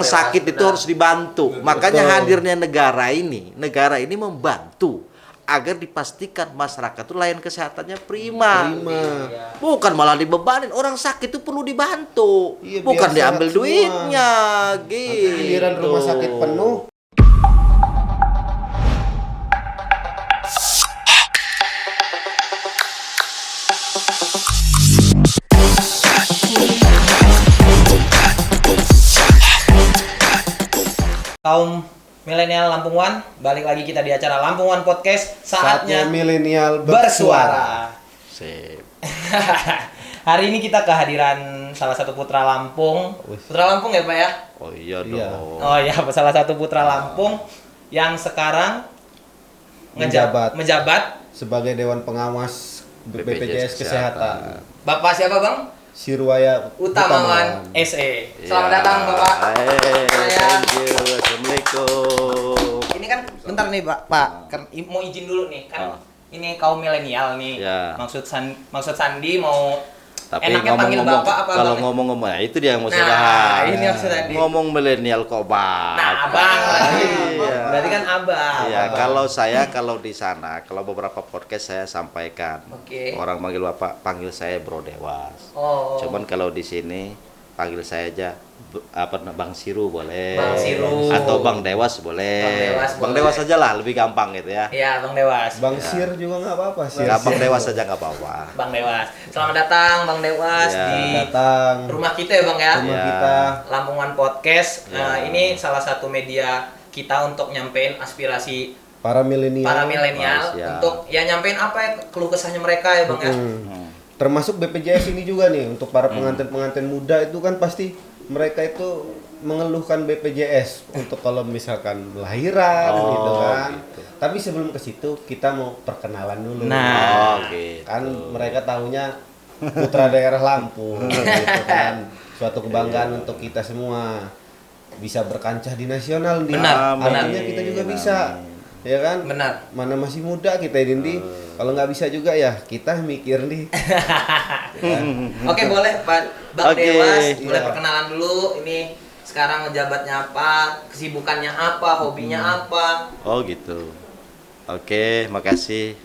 orang sakit itu harus dibantu. Makanya hadirnya negara ini membantu agar dipastikan masyarakat itu layanan kesehatannya prima. Bukan malah dibebanin. Orang sakit itu perlu dibantu, bukan diambil duitnya gitu. Giliran rumah sakit penuh. Kaum milenial Lampung One, balik lagi kita di acara Lampung One Podcast. Saatnya milenial bersuara. Sip. Hari ini kita kehadiran salah satu putra Lampung. Putra Lampung ya Pak ya? Oh iya dong. Oh iya, salah satu putra Lampung yang sekarang menjabat sebagai Dewan Pengawas BPJS Kesehatan. Bapak siapa Bang? Sirwaya Utamawan SE. Selamat datang Bapak. Thank you. Assalamualaikum. Ini kan bentar nih Pak. Mau izin dulu nih kan. Ini kaum milenial nih. Ya. Maksud Sandi mau Tapi enaknya panggil Bapak apa kalau Bang? ngomong-ngomong ya itu dia yang mau saya Nah, bahas. ini maksud tadi. Ngomong milenial kok Bang. Nah, Abang. Iya. Berarti kan Abang. Iya, kalau di sana, kalau beberapa podcast saya sampaikan. Oke. Orang manggil Bapak, panggil saya Bro Dewas. Oh. Cuman kalau di sini panggil saya aja Bang Siru boleh. Bang Siru. Atau Bang Dewas boleh. Bang Dewas boleh. Dewas aja lah, lebih gampang gitu ya. Iya, Bang Dewas. Bang Sir juga nggak apa-apa sih. Nggak, Bang Dewas aja nggak apa-apa. Bang Dewas. Selamat datang Bang Dewas Iya. di Datang rumah kita ya Bang ya. rumah Iya. kita. Lampung One Podcast. Iya. Nah, ini salah satu media kita untuk nyampein aspirasi Para milenial. Siap. untuk ya nyampein apa ya keluh kesahnya mereka ya Bang ya. Termasuk BPJS ini juga nih untuk para pengantin-pengantin muda itu kan pasti mereka itu mengeluhkan BPJS untuk kalau misalkan lahiran gitu kan. Gitu. Tapi sebelum ke situ kita mau perkenalan dulu. Nah. gitu. Kan mereka tahunya putra daerah Lampung gitu kan. Suatu kebanggaan untuk kita semua bisa berkancah di nasional nih. Benar, Artinya kita juga bisa. Ya kan? Benar. Mana masih muda kita ini. Kalau nggak bisa juga ya kita mikir nih. Oke, boleh Pak Bang Oke, Dewas, boleh iya. perkenalan dulu. Ini sekarang ngejabatnya apa, kesibukannya apa, hobinya apa. Oh gitu. Oke, makasih.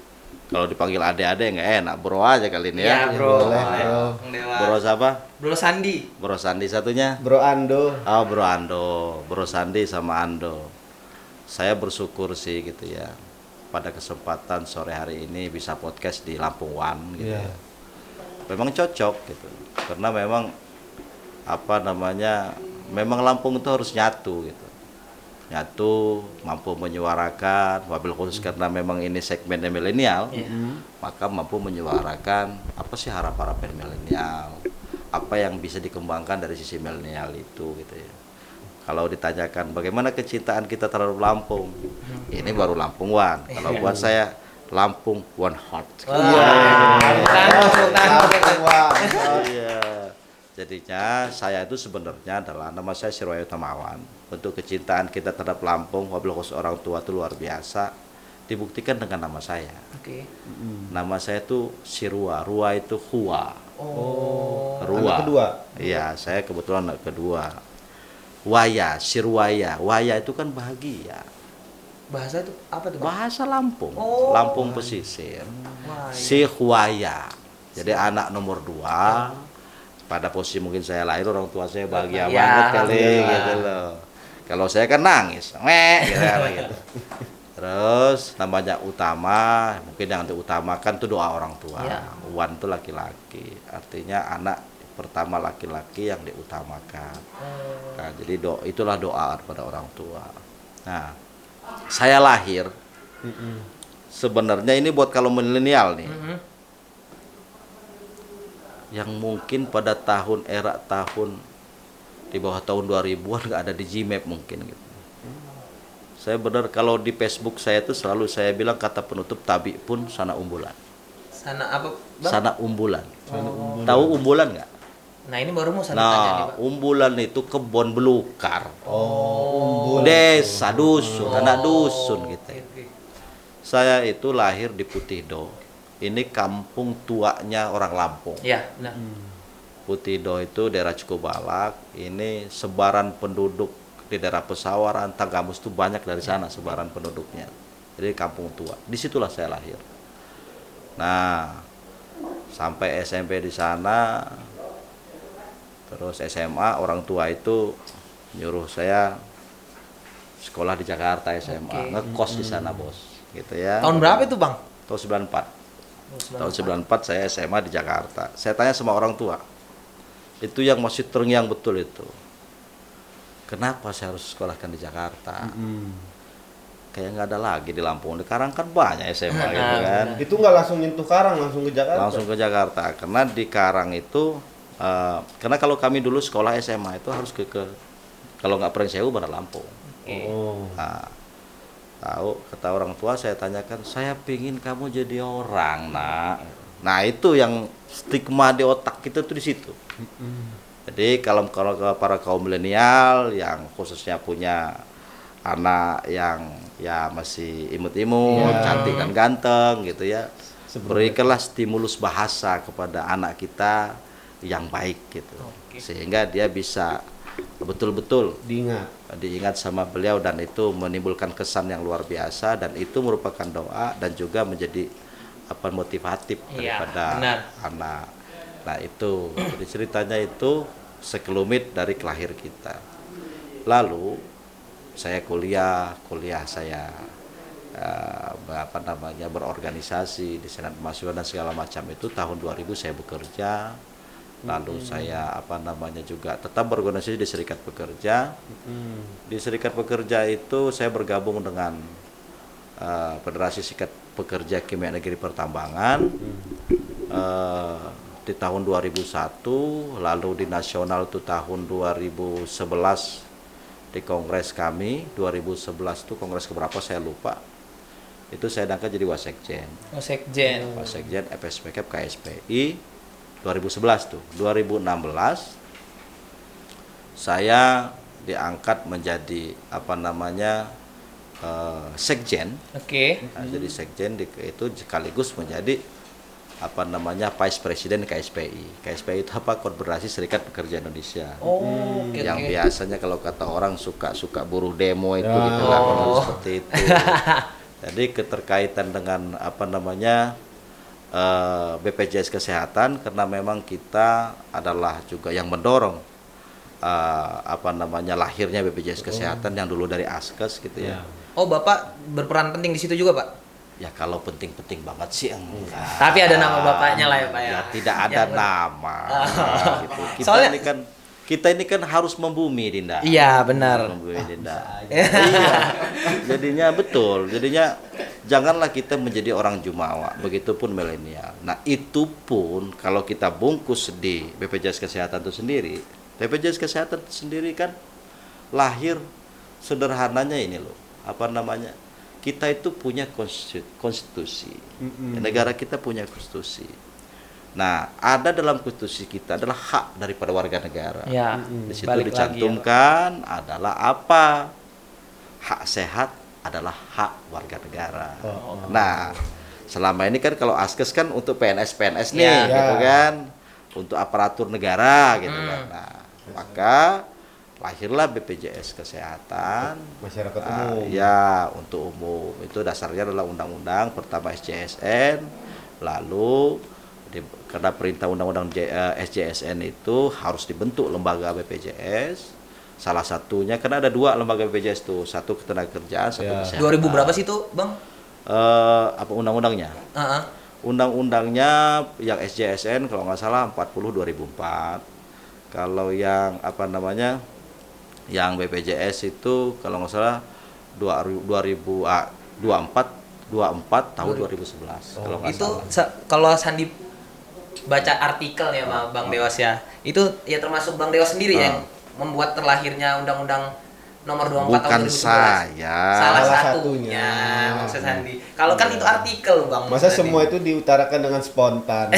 Kalau dipanggil ade-ade nggak enak, bro aja kali ini ya. Iya, Bro. boleh, Boleh, Bro. Bang Dewas. Bro siapa? Bro Sandi. Bro Sandi satunya. Bro Ando. Oh, Bro Ando, Bro Sandi sama Ando. Saya bersyukur sih gitu ya. Pada kesempatan sore hari ini bisa podcast di Lampung One gitu Iya. ya. Memang cocok gitu. Karena memang memang Lampung itu harus nyatu gitu. Nyatu, mampu menyuarakan, wabil khusus karena memang ini segmennya milenial, maka mampu menyuarakan apa sih harapan milenial, apa yang bisa dikembangkan dari sisi milenial itu gitu ya. Kalau ditanyakan bagaimana kecintaan kita terhadap Lampung, ini baru Lampung One. Kalau buat saya Lampung One Heart. Iya. Jadinya saya itu sebenarnya adalah nama saya Sirwaya Utamawan. Untuk kecintaan kita terhadap Lampung, wabil khusus orang tua itu luar biasa. Dibuktikan dengan nama saya. Oke. Nama saya itu Sirwa, Rua itu Hua. Oh. Rua. Anak kedua. Iya, saya kebetulan anak kedua. Waya, Sirwaya. Waya itu kan bahagia. Bahasa itu apa tuh, Bang? Bahasa Lampung. Oh. Lampung pesisir. Wah, iya. Sihwaya. Jadi anak nomor 2. Pada posisi mungkin saya lahir orang tua saya bahagia Ya, banget kali alhamdulillah. gitu loh. Kalau saya kan nangis, gitu. Terus namanya Utama, mungkin yang diutamakan itu doa orang tua. Ya. Wan itu laki-laki, artinya anak pertama laki-laki yang diutamakan. Nah, jadi itulah doa pada orang tua. Nah, saya lahir sebenarnya ini buat kalau milenial nih. Yang mungkin pada tahun di bawah tahun 2000-an nggak ada di Gmap mungkin gitu. Saya benar kalau di Facebook saya itu selalu saya bilang kata penutup tabi pun sana umbulan. Sana apa, Bang? Sana umbulan. Tahu umbulan nggak? Nah, ini baru mau saya tanya nih, Nah, Pak. umbulan itu kebun belukar. Umbul. Desa, dusun, anak dusun gitu. Oke. Saya itu lahir di Putido. Ini kampung tuanya orang Lampung. Iya, benar. Putido itu daerah Cukubalak. Ini sebaran penduduk di daerah Pesawaran, Tanggamus itu banyak dari sana sebaran penduduknya. Jadi kampung tua. Disitulah saya lahir. Nah, sampai SMP di sana, terus SMA orang tua itu nyuruh saya sekolah di Jakarta SMA, ngekos di sana bos, gitu ya. Tahun berapa itu bang? Tahun 94. Tahun 94 saya SMA di Jakarta. Saya tanya sama orang tua, itu yang masih terngiang betul itu. Kenapa saya harus sekolahkan di Jakarta? Kayak nggak ada lagi di Lampung. Di Karang kan banyak SMA gitu kan. Itu nggak langsung nyentuh Karang, langsung ke Jakarta. Langsung ke Jakarta. Karena di Karang itu, karena kalau kami dulu sekolah SMA itu harus kalau nggak Pringsewu benar Lampung. Oh. Nah, kata orang tua saya tanyakan, saya pingin kamu jadi orang, nak. Nah itu yang stigma di otak kita tuh di situ. Jadi kalau para kaum milenial yang khususnya punya anak yang ya masih imut-imut, cantik dan ganteng gitu ya, berikanlah stimulus bahasa kepada anak kita yang baik gitu, sehingga dia bisa betul-betul diingat sama beliau dan itu menimbulkan kesan yang luar biasa dan itu merupakan doa dan juga menjadi motivatif daripada anak. Nah itu jadi ceritanya itu sekelumit dari kelahir kita. Lalu saya kuliah saya berorganisasi di Senat Mahasiswa dan segala macam itu. Tahun 2000 saya bekerja. Lalu saya juga tetap berorganisasi di Serikat Pekerja. Di Serikat Pekerja itu saya bergabung dengan Federasi Serikat Pekerja Kimia Negeri Pertambangan di tahun 2001, lalu di nasional itu tahun 2011 di kongres kami 2011 itu kongres keberapa saya lupa. Itu saya diangkat jadi Wasekjen FSPK KSPI 2011 tuh. 2016 saya diangkat menjadi sekjen. Nah, jadi sekjen itu sekaligus menjadi Vice Presiden KSPI. KSPI itu Konfederasi Serikat Pekerja Indonesia. Yang biasanya kalau kata orang suka buruh demo itu gitu kan, seperti itu. Jadi keterkaitan dengan BPJS Kesehatan karena memang kita adalah juga yang mendorong lahirnya BPJS Kesehatan yang dulu dari Askes gitu ya. Oh, Bapak berperan penting di situ juga, Pak? Ya kalau penting-penting banget sih enggak. Tapi ada nama bapaknya lah ya, Pak ya. Ya tidak ada nama. Gitu. Kita ini kan harus membumi, Dinda. Iya, benar. Membumi, Dinda. Iya. Jadinya betul. Jadinya janganlah kita menjadi orang jumawa, begitupun milenial. Nah, itu pun kalau kita bungkus di BPJS Kesehatan itu sendiri. BPJS Kesehatan itu sendiri kan lahir sederhananya ini loh. Kita itu punya konstitusi. Negara kita punya konstitusi. Nah, ada dalam konstitusi kita adalah hak daripada warga negara. Ya, di situ dicantumkan adalah apa? Hak sehat adalah hak warga negara. Nah, selama ini kan kalau Askes kan untuk PNS nih, gitu kan, untuk aparatur negara, gitu kan. Nah, maka lahirlah BPJS Kesehatan masyarakat umum. Ya, untuk umum. Itu dasarnya adalah undang-undang pertama SJSN. Lalu karena perintah undang-undang SJSN itu harus dibentuk lembaga BPJS. Salah satunya karena ada dua lembaga BPJS tuh, satu ketenagakerjaan, satu kesehatan. 2000 berapa sih itu, Bang? Undang-undangnya? Undang-undangnya yang SJSN kalau nggak salah 40 2004. Kalau yang yang BPJS itu kalau nggak salah 24 tahun 2011 kalau nggak itu salah. Kalau Sandi baca artikel ya Bang Dewas ya, itu ya termasuk Bang Dewas sendiri yang membuat terlahirnya Undang-Undang Nomor 24 tahun 2011. Saya. Salah satunya maksud Sandi. Kalau kan itu artikel Bang. Masa semua itu diutarakan dengan spontan.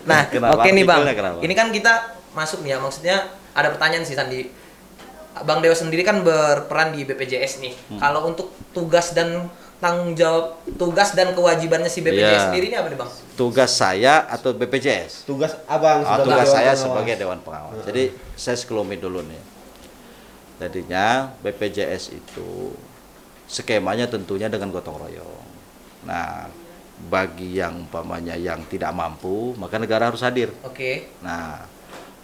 Nah, oke nih Bang. Kenapa? Ini kan kita masuk nih ya, maksudnya ada pertanyaan sih Sandi. Bang Dewas sendiri kan berperan di BPJS nih. Kalau untuk tugas dan tanggung jawab tugas dan kewajibannya si BPJS Iya. sendiri ini apa nih Bang? Tugas saya atau BPJS? Tugas abang sebagai Tugas dewan saya pengawas. sebagai dewan pengawas. Jadi saya sekelumit dulu nih. Jadinya BPJS itu skemanya tentunya dengan gotong royong. Nah, bagi yang umpamanya yang tidak mampu, maka negara harus hadir. Oke. Nah,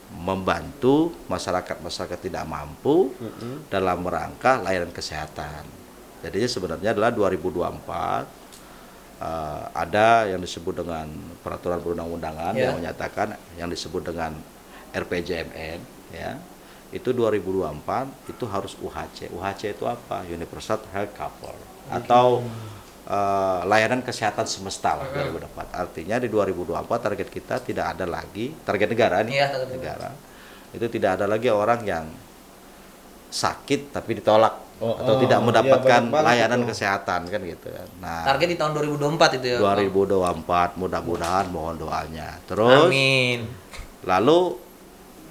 membantu masyarakat tidak mampu dalam rangka layanan kesehatan. Jadinya sebenarnya adalah 2024 ada yang disebut dengan peraturan perundang-undangan Ya. yang menyatakan yang disebut dengan RPJMN, ya. Itu 2024 itu harus UHC. UHC itu apa? Universal Health Cover atau layanan kesehatan semesta lah 2024. Artinya di 2024 target kita tidak ada lagi target negara nih. Iya, target negara. Itu tidak ada lagi orang yang sakit tapi ditolak atau tidak mendapatkan iya, banyak banget layanan itu. kesehatan kan gitu kan. Nah, Target di tahun 2024 itu ya. Bang? 2024 mudah-mudahan mohon doanya. Terus Amin. lalu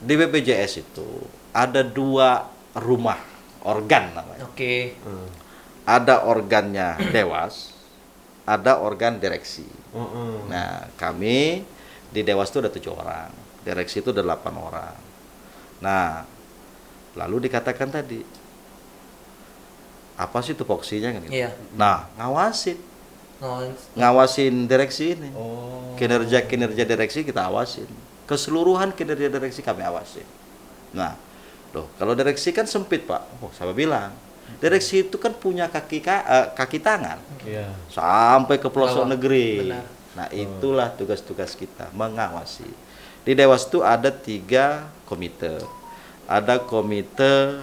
di BPJS itu ada 2 rumah organ namanya. Oke. Ada organnya Dewas, ada organ direksi. Heeh. Nah, kami di Dewas itu ada 7 orang, direksi itu ada 8 orang. Nah, lalu dikatakan tadi, apa sih tupoksinya kan gitu. Iya. Nah, ngawasin Oh, direksi ini. Oh. Kinerja direksi kita awasin. Keseluruhan kinerja direksi kami awasin. Nah, loh, kalau direksi kan sempit, Pak. Oh, saya bilang, direksi itu kan punya kaki tangan Iya. sampai ke pelosok Bawah. negeri. Benar. Nah, itulah tugas-tugas kita, mengawasi. Di Dewas itu ada 3 komite. Ada komite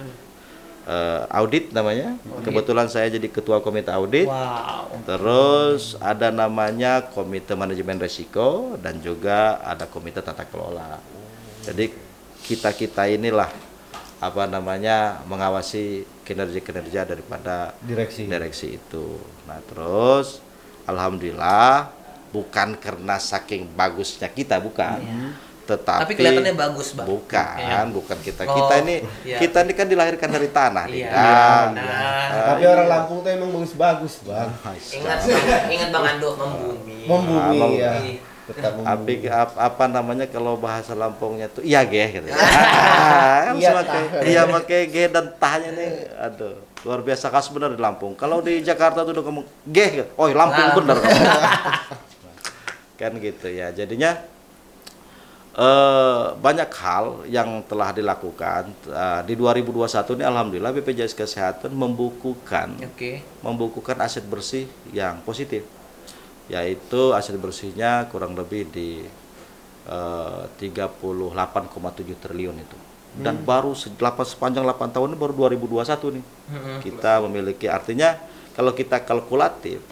audit namanya. Kebetulan saya jadi ketua komite audit. wow. Terus ada namanya komite manajemen resiko dan juga ada komite tata kelola. Jadi kita inilah apa namanya mengawasi kinerja daripada Direksi. itu. Nah, terus alhamdulillah bukan karena saking bagusnya kita bukan. Tetapi Tapi kelihatannya bagus, Bang. Bukan kita. Oh, iya. Kita ini kan dilahirkan dari tanah, Iya. Didang. Nah, Tapi orang Lampung tuh emang bagus-bagus, Bang. ingat Bang Ando membumi. Membumi Ah, ya. Iya. Tetap membumi. apa namanya kalau bahasa Lampungnya tuh iya geh gitu. Iya, Iya pakai ge dan tahnya nih aduh luar biasa khas bener di Lampung. Kalau di Jakarta tuh udah ngomong geh gitu. Oh, Lampung Nah. bener. Kan gitu ya. Jadinya banyak hal yang telah dilakukan di 2021 ini alhamdulillah BPJS Kesehatan membukukan Oke. aset bersih yang positif, yaitu aset bersihnya kurang lebih di 38,7 triliun itu. Dan baru sepanjang 8 tahun ini baru 2021 nih. Kita memiliki, artinya kalau kita kalkulatif,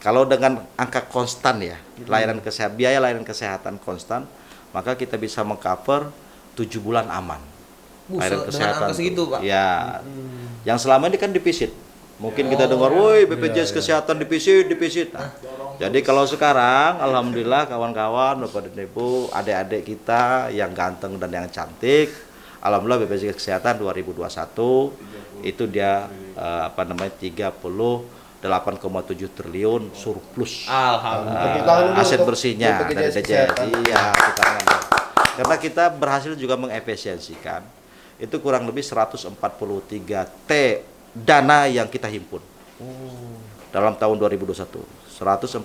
kalau dengan angka konstan ya, biaya layanan kesehatan konstan, maka kita bisa mengcover 7 bulan aman. Layanan Dengan angka segitu, Pak. Ya. Yang selama ini kan defisit. Mungkin kita dengar, woi BPJS Kesehatan defisit. Nah, jadi kalau sekarang, alhamdulillah kawan-kawan, Bapak dan Ibu, adik-adik kita yang ganteng dan yang cantik, alhamdulillah BPJS Kesehatan 2021 itu dia 38,7 triliun surplus. Alhamdulillah. Aset bersihnya dari BPJS DJS. Kesehatan. Iya, kita karena kita berhasil juga mengefisiensikan itu kurang lebih 143 T dana yang kita himpun dalam tahun 2021. 143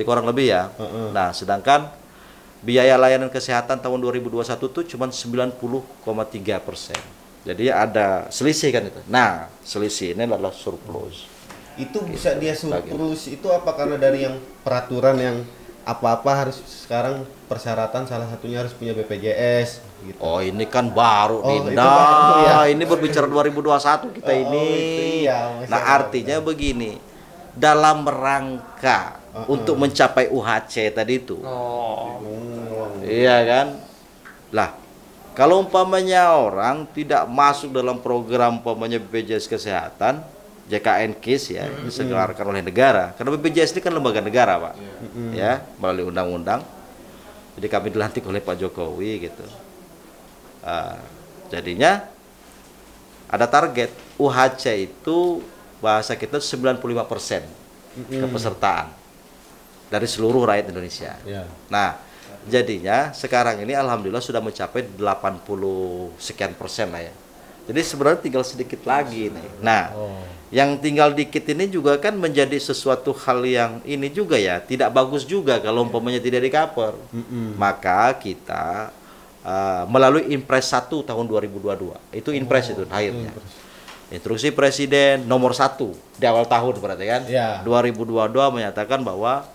orang lebih ya. Nah, sedangkan biaya layanan kesehatan tahun 2021 itu cuma 90,3%. Jadi ada selisih kan itu. Nah, selisih ini adalah surplus. Itu bisa dia surplus itu apa karena dari yang peraturan yang apa-apa harus sekarang persyaratan salah satunya harus punya BPJS gitu. Oh, ini kan baru Oh, Dinda. itu baru, ya. Ini berbicara 2021 kita ini. itu iya, masih Nah, ada. artinya begini. Dalam rangka untuk mencapai UHC tadi itu. Oh. Iya kan? Lah, kalau umpamanya orang tidak masuk dalam program umpamanya BPJS Kesehatan, JKN KIS ya, diselenggarakan oleh negara. Karena BPJS ini kan lembaga negara, Pak. Ya, melalui undang-undang. Jadi kami dilantik oleh Pak Jokowi gitu. Jadinya ada target UHC itu bahasa kita 95% kepesertaan dari seluruh rakyat Indonesia. Ya. Nah, jadinya sekarang ini alhamdulillah sudah mencapai 80 sekian persen lah ya. Jadi sebenarnya tinggal sedikit lagi nih. Nah, yang tinggal dikit ini juga kan menjadi sesuatu hal yang ini juga ya, tidak bagus juga kalau umpamanya tidak di-cover. Maka kita melalui Impres 1 tahun 2022. Itu Impres itu akhirnya. Instruksi Presiden nomor 1 di awal tahun berarti kan. Ya. 2022 menyatakan bahwa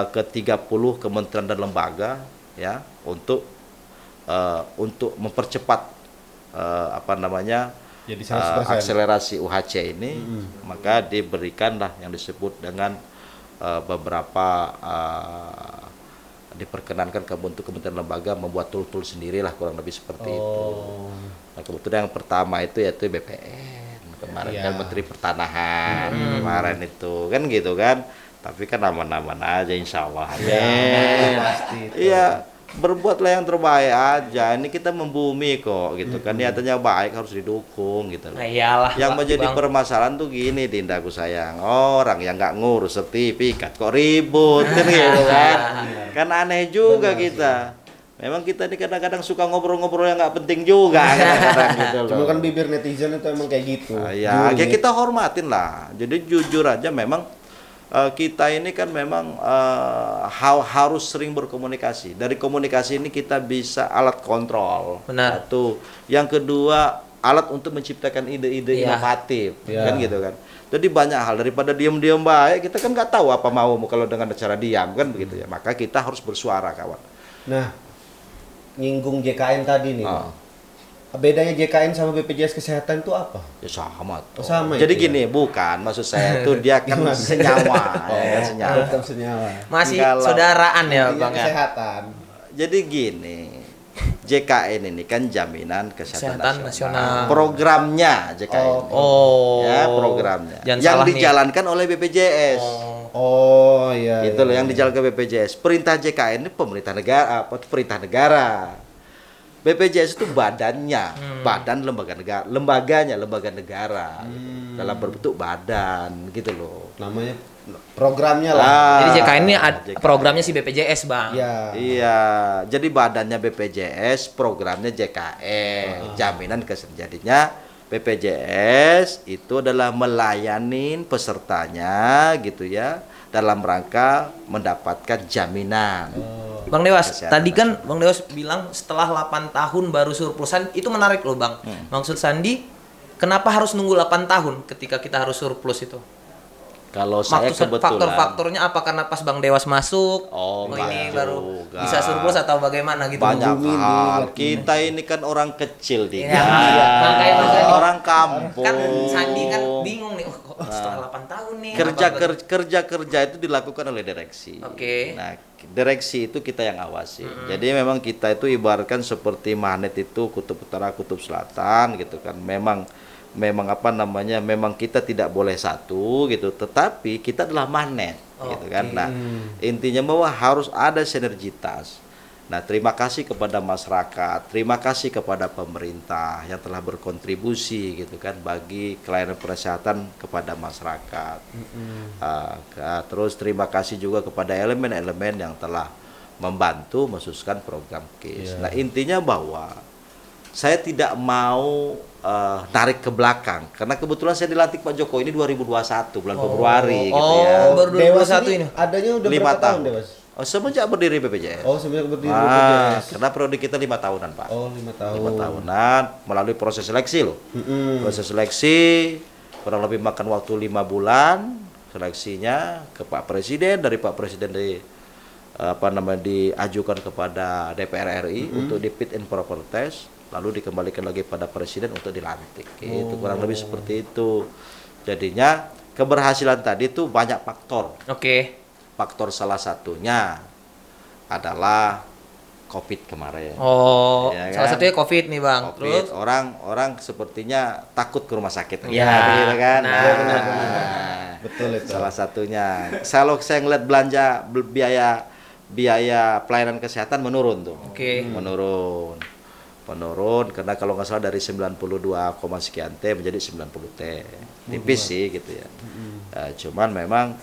ke 30 kementerian dan lembaga ya untuk mempercepat Jadi 100%. akselerasi UHC ini, maka diberikanlah yang disebut dengan beberapa diperkenankan ke bentuk kementerian lembaga membuat tool-tool sendirilah kurang lebih seperti itu. Nah, kebetulan yang pertama itu yaitu BPN kemarin kan Menteri Pertanahan kemarin itu kan gitu kan. Tapi kan aman-aman aja insya Allah. Pasti. Iya, berbuatlah yang terbaik aja. Ini kita membumi kok gitu kan. Niatannya baik harus didukung gitu. Nah, iyalah. Yang Bang. menjadi permasalahan tuh gini, Dindaku sayang. Orang yang nggak ngurus sertifikat kok ribut kan gitu kan. Kan aneh juga kita. Memang kita ini kadang-kadang suka ngobrol-ngobrol yang nggak penting juga kadang-kadang gitu loh. Cuma kan bibir netizen itu emang kayak gitu. Ya, ya kita hormatin lah. Jadi jujur aja memang kita ini kan memang harus sering berkomunikasi. Dari komunikasi ini kita bisa alat kontrol. Benar. Satu. Yang kedua, alat untuk menciptakan ide-ide inovatif, kan gitu kan. Jadi banyak hal daripada diam-diam baik, kita kan nggak tahu apa mau kalau dengan cara diam kan begitu ya. Maka kita harus bersuara, kawan. Nah, nyinggung JKN tadi nih. Bedanya JKN sama BPJS Kesehatan itu apa? Ya sama. Oh, sama jadi itu gini, bukan maksud saya itu dia kan senyawa, ya kan senyawa. Tetap senyawa. Masih Kalau- saudaraan ya, Intinya Bang ya. kesehatan. Jadi gini, JKN ini kan jaminan kesehatan Kesehatan nasional. Programnya JKN. Oh. Ya, programnya. Jangan Yang salah nih. dijalankan oleh BPJS. Oh iya. Itu loh yang dijalankan BPJS. Perintah JKN ini pemerintah negara, perintah negara. BPJS itu badannya, badan lembaga negara, lembaga negara gitu. Dalam berbentuk badan gitu loh. Namanya programnya lah. Jadi JKN ini JKN. programnya si BPJS, Bang. Iya. Iya, jadi badannya BPJS, programnya JKN, jaminan kesehatan. Jadinya BPJS itu adalah melayani pesertanya gitu ya dalam rangka mendapatkan jaminan. Bang Dewas, Kesehatan tadi kan Bang Dewas bilang setelah 8 tahun baru surplusan, itu menarik loh Bang. Maksud Sandi, kenapa harus nunggu 8 tahun ketika kita harus surplus itu? Kalau saya kebetulan Faktor-faktornya apa? Karena pas Bang Dewas masuk, Oh, ini enggak baru juga. bisa surplus atau bagaimana gitu? banyak Bumi hal. ini, Kita ini kan orang kecil Iya, dia. makanya Mas Sandi. Orang kampung. Kan Sandi kan bingung nih, oh, kok setelah 8 tahun nih. Kerja itu dilakukan oleh direksi. Oke. Nah, direksi itu kita yang awasi. Jadi memang kita itu ibaratkan seperti magnet itu kutub utara, kutub selatan gitu kan. Memang memang kita tidak boleh satu gitu, tetapi kita adalah magnet gitu kan. Nah, intinya bahwa harus ada sinergitas. Nah, terima kasih kepada masyarakat, terima kasih kepada pemerintah yang telah berkontribusi gitu kan bagi pelayanan kesehatan kepada masyarakat. Terus terima kasih juga kepada elemen-elemen yang telah membantu mensukseskan program KIS. Nah, intinya bahwa saya tidak mau tarik ke belakang karena kebetulan saya dilantik Pak Jokowi ini 2021 bulan Februari gitu ya. baru Dewas 2021 ini. Adanya udah 5 berapa tahun tahun. Dewas? Semenjak berdiri BPJS. Oh, semenjak berdiri BPJS. Karena periode kita 5 tahunan, Pak. Oh, 5 tahun. 5 tahunan melalui proses seleksi loh. Proses seleksi kurang lebih makan waktu 5 bulan seleksinya ke Pak Presiden, dari Pak Presiden diajukan kepada DPR RI untuk di fit and proper test, lalu dikembalikan lagi pada Presiden untuk dilantik. Itu kurang lebih seperti itu. Jadinya keberhasilan tadi itu banyak faktor. Oke. Faktor salah satunya adalah COVID kemarin. Oh, Ya salah kan? satunya COVID nih Bang. COVID, Terus orang sepertinya takut ke rumah sakit. Ya, Gitu kan? nah. Betul itu. Salah satunya. Kalau saya ngeliat belanja biaya pelayanan kesehatan menurun tuh. Oke. Menurun. menurun karena kalau nggak salah dari 92, sekian T menjadi 90 T. Tipis sih gitu ya. Cuman memang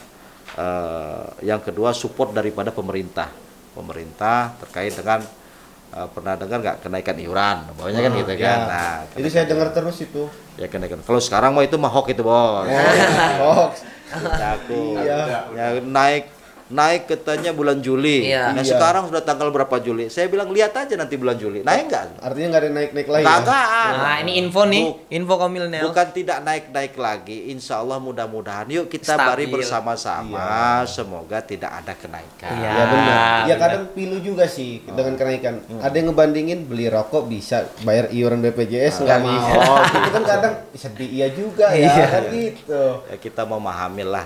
yang kedua support daripada pemerintah terkait dengan pernah dengar nggak kenaikan iuran, bawahnya kan gitu kan. Ya. Nah, Itu saya dengar terus itu. ya kenaikan. Kalau sekarang mah itu mah hoax itu bos. Hoax. Takut. Iya. Ya, naik katanya bulan Juli. Iya. Nah Iya. sekarang sudah tanggal berapa Juli? Saya bilang lihat aja nanti bulan Juli. Naik nggak? Artinya nggak ada naik-naik lagi. Ya? Kagak. Nah, ini info nih, info Komilnel. Bukan tidak naik lagi. Insya Allah mudah-mudahan. Yuk kita Stabil. bari bersama-sama. Iya. Semoga tidak ada kenaikan. Iya. Ya benar. Ya benar. kadang pilu juga sih dengan kenaikan. Ada yang ngebandingin beli rokok bisa, bayar iuran BPJS nggak bisa. Itu kan kadang sedih iya juga ya Iya. kan gitu. Ya, kita memahami lah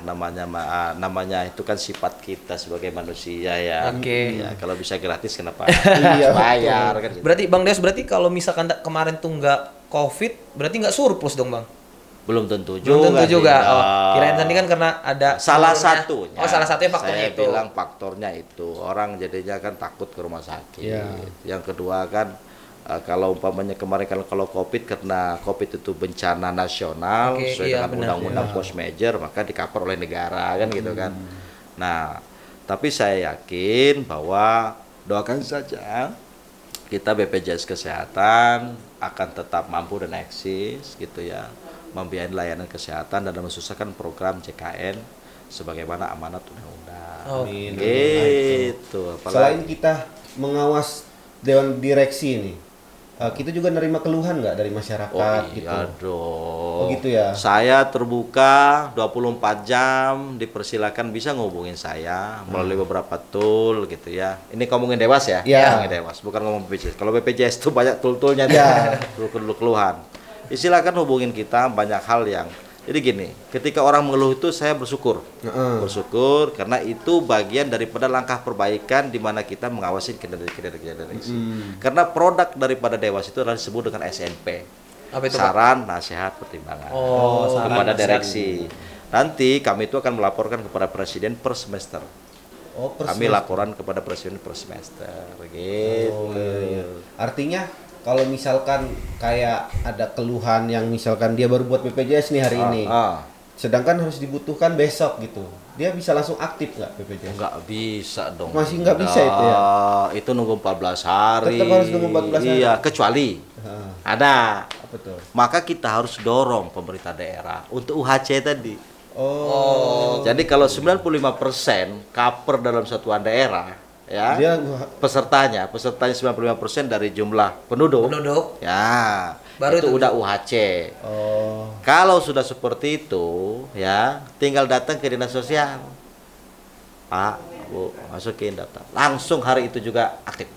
namanya itu kan sifat kita sebagai manusia ya. Oke. Ya, kalau bisa gratis kenapa Iya, bayar kan gitu. Berarti Bang Deos, berarti kalau misalkan kemarin tuh nggak COVID, berarti nggak surplus dong Bang? Belum tentu Belum tentu juga. sih. Oh, kirain tadi kan karena ada salah penurunannya. satunya. Oh, salah satunya faktornya saya itu. bilang faktornya itu. Orang jadinya kan takut ke rumah sakit. Iya. Yang kedua kan kalau umpamanya kemarin kalau COVID karena COVID itu bencana nasional Oke, sesuai iya, dengan benar. undang-undang post major maka di-cover oleh negara kan gitu kan. Nah, tapi saya yakin bahwa doakan saja kita BPJS Kesehatan akan tetap mampu dan eksis gitu ya, membiayai layanan kesehatan dan mensukseskan program JKN sebagaimana amanat undang-undang. Oh. Amin. Gitu. Selain kita mengawas dewan direksi ini, kita juga nerima keluhan nggak dari masyarakat Oh gitu? iya dong. Oh gitu ya. Saya terbuka 24 jam, dipersilakan bisa ngehubungin saya melalui beberapa tool gitu ya. Ini ngomongin Dewas ya? Iya. Ngomongin Dewas, bukan ngomong BPJS. Kalau BPJS itu banyak tool-toolnya Iya. keluhan. Silakan hubungin kita, banyak hal yang. Jadi gini, ketika orang mengeluh itu saya bersyukur. Heeh. Bersyukur karena itu bagian daripada langkah perbaikan di mana kita mengawasi kinerja direksi. Karena produk daripada Dewas itu adalah disebut dengan SNP. Apa itu, Pak? Saran, nasihat, pertimbangan Oh, saran, kepada nasihat. direksi. Nanti kami itu akan melaporkan kepada presiden per semester. Oh, Kami laporan kepada presiden per semester. Begitu. Oh, iya. Artinya kalau misalkan kayak ada keluhan yang misalkan dia baru buat BPJS nih hari ini, sedangkan harus dibutuhkan besok gitu, dia bisa langsung aktif nggak BPJS? Nggak bisa dong. Masih nggak bisa itu ya? Itu nunggu 14 hari. Tetap harus nunggu 14 hari? Iya, kecuali Heeh. ada. Apa tuh? Maka kita harus dorong pemerintah daerah untuk UHC tadi. Oh, Jadi kalau 95% cover dalam satuan daerah, ya, dia pesertanya 95% dari jumlah penduduk. Penduduk. Ya, Baru itu itu. udah UHC. oh Kalau sudah seperti itu, ya, tinggal datang ke dinas sosial. Pak, Bu, masukin daftar. Langsung hari itu juga aktif.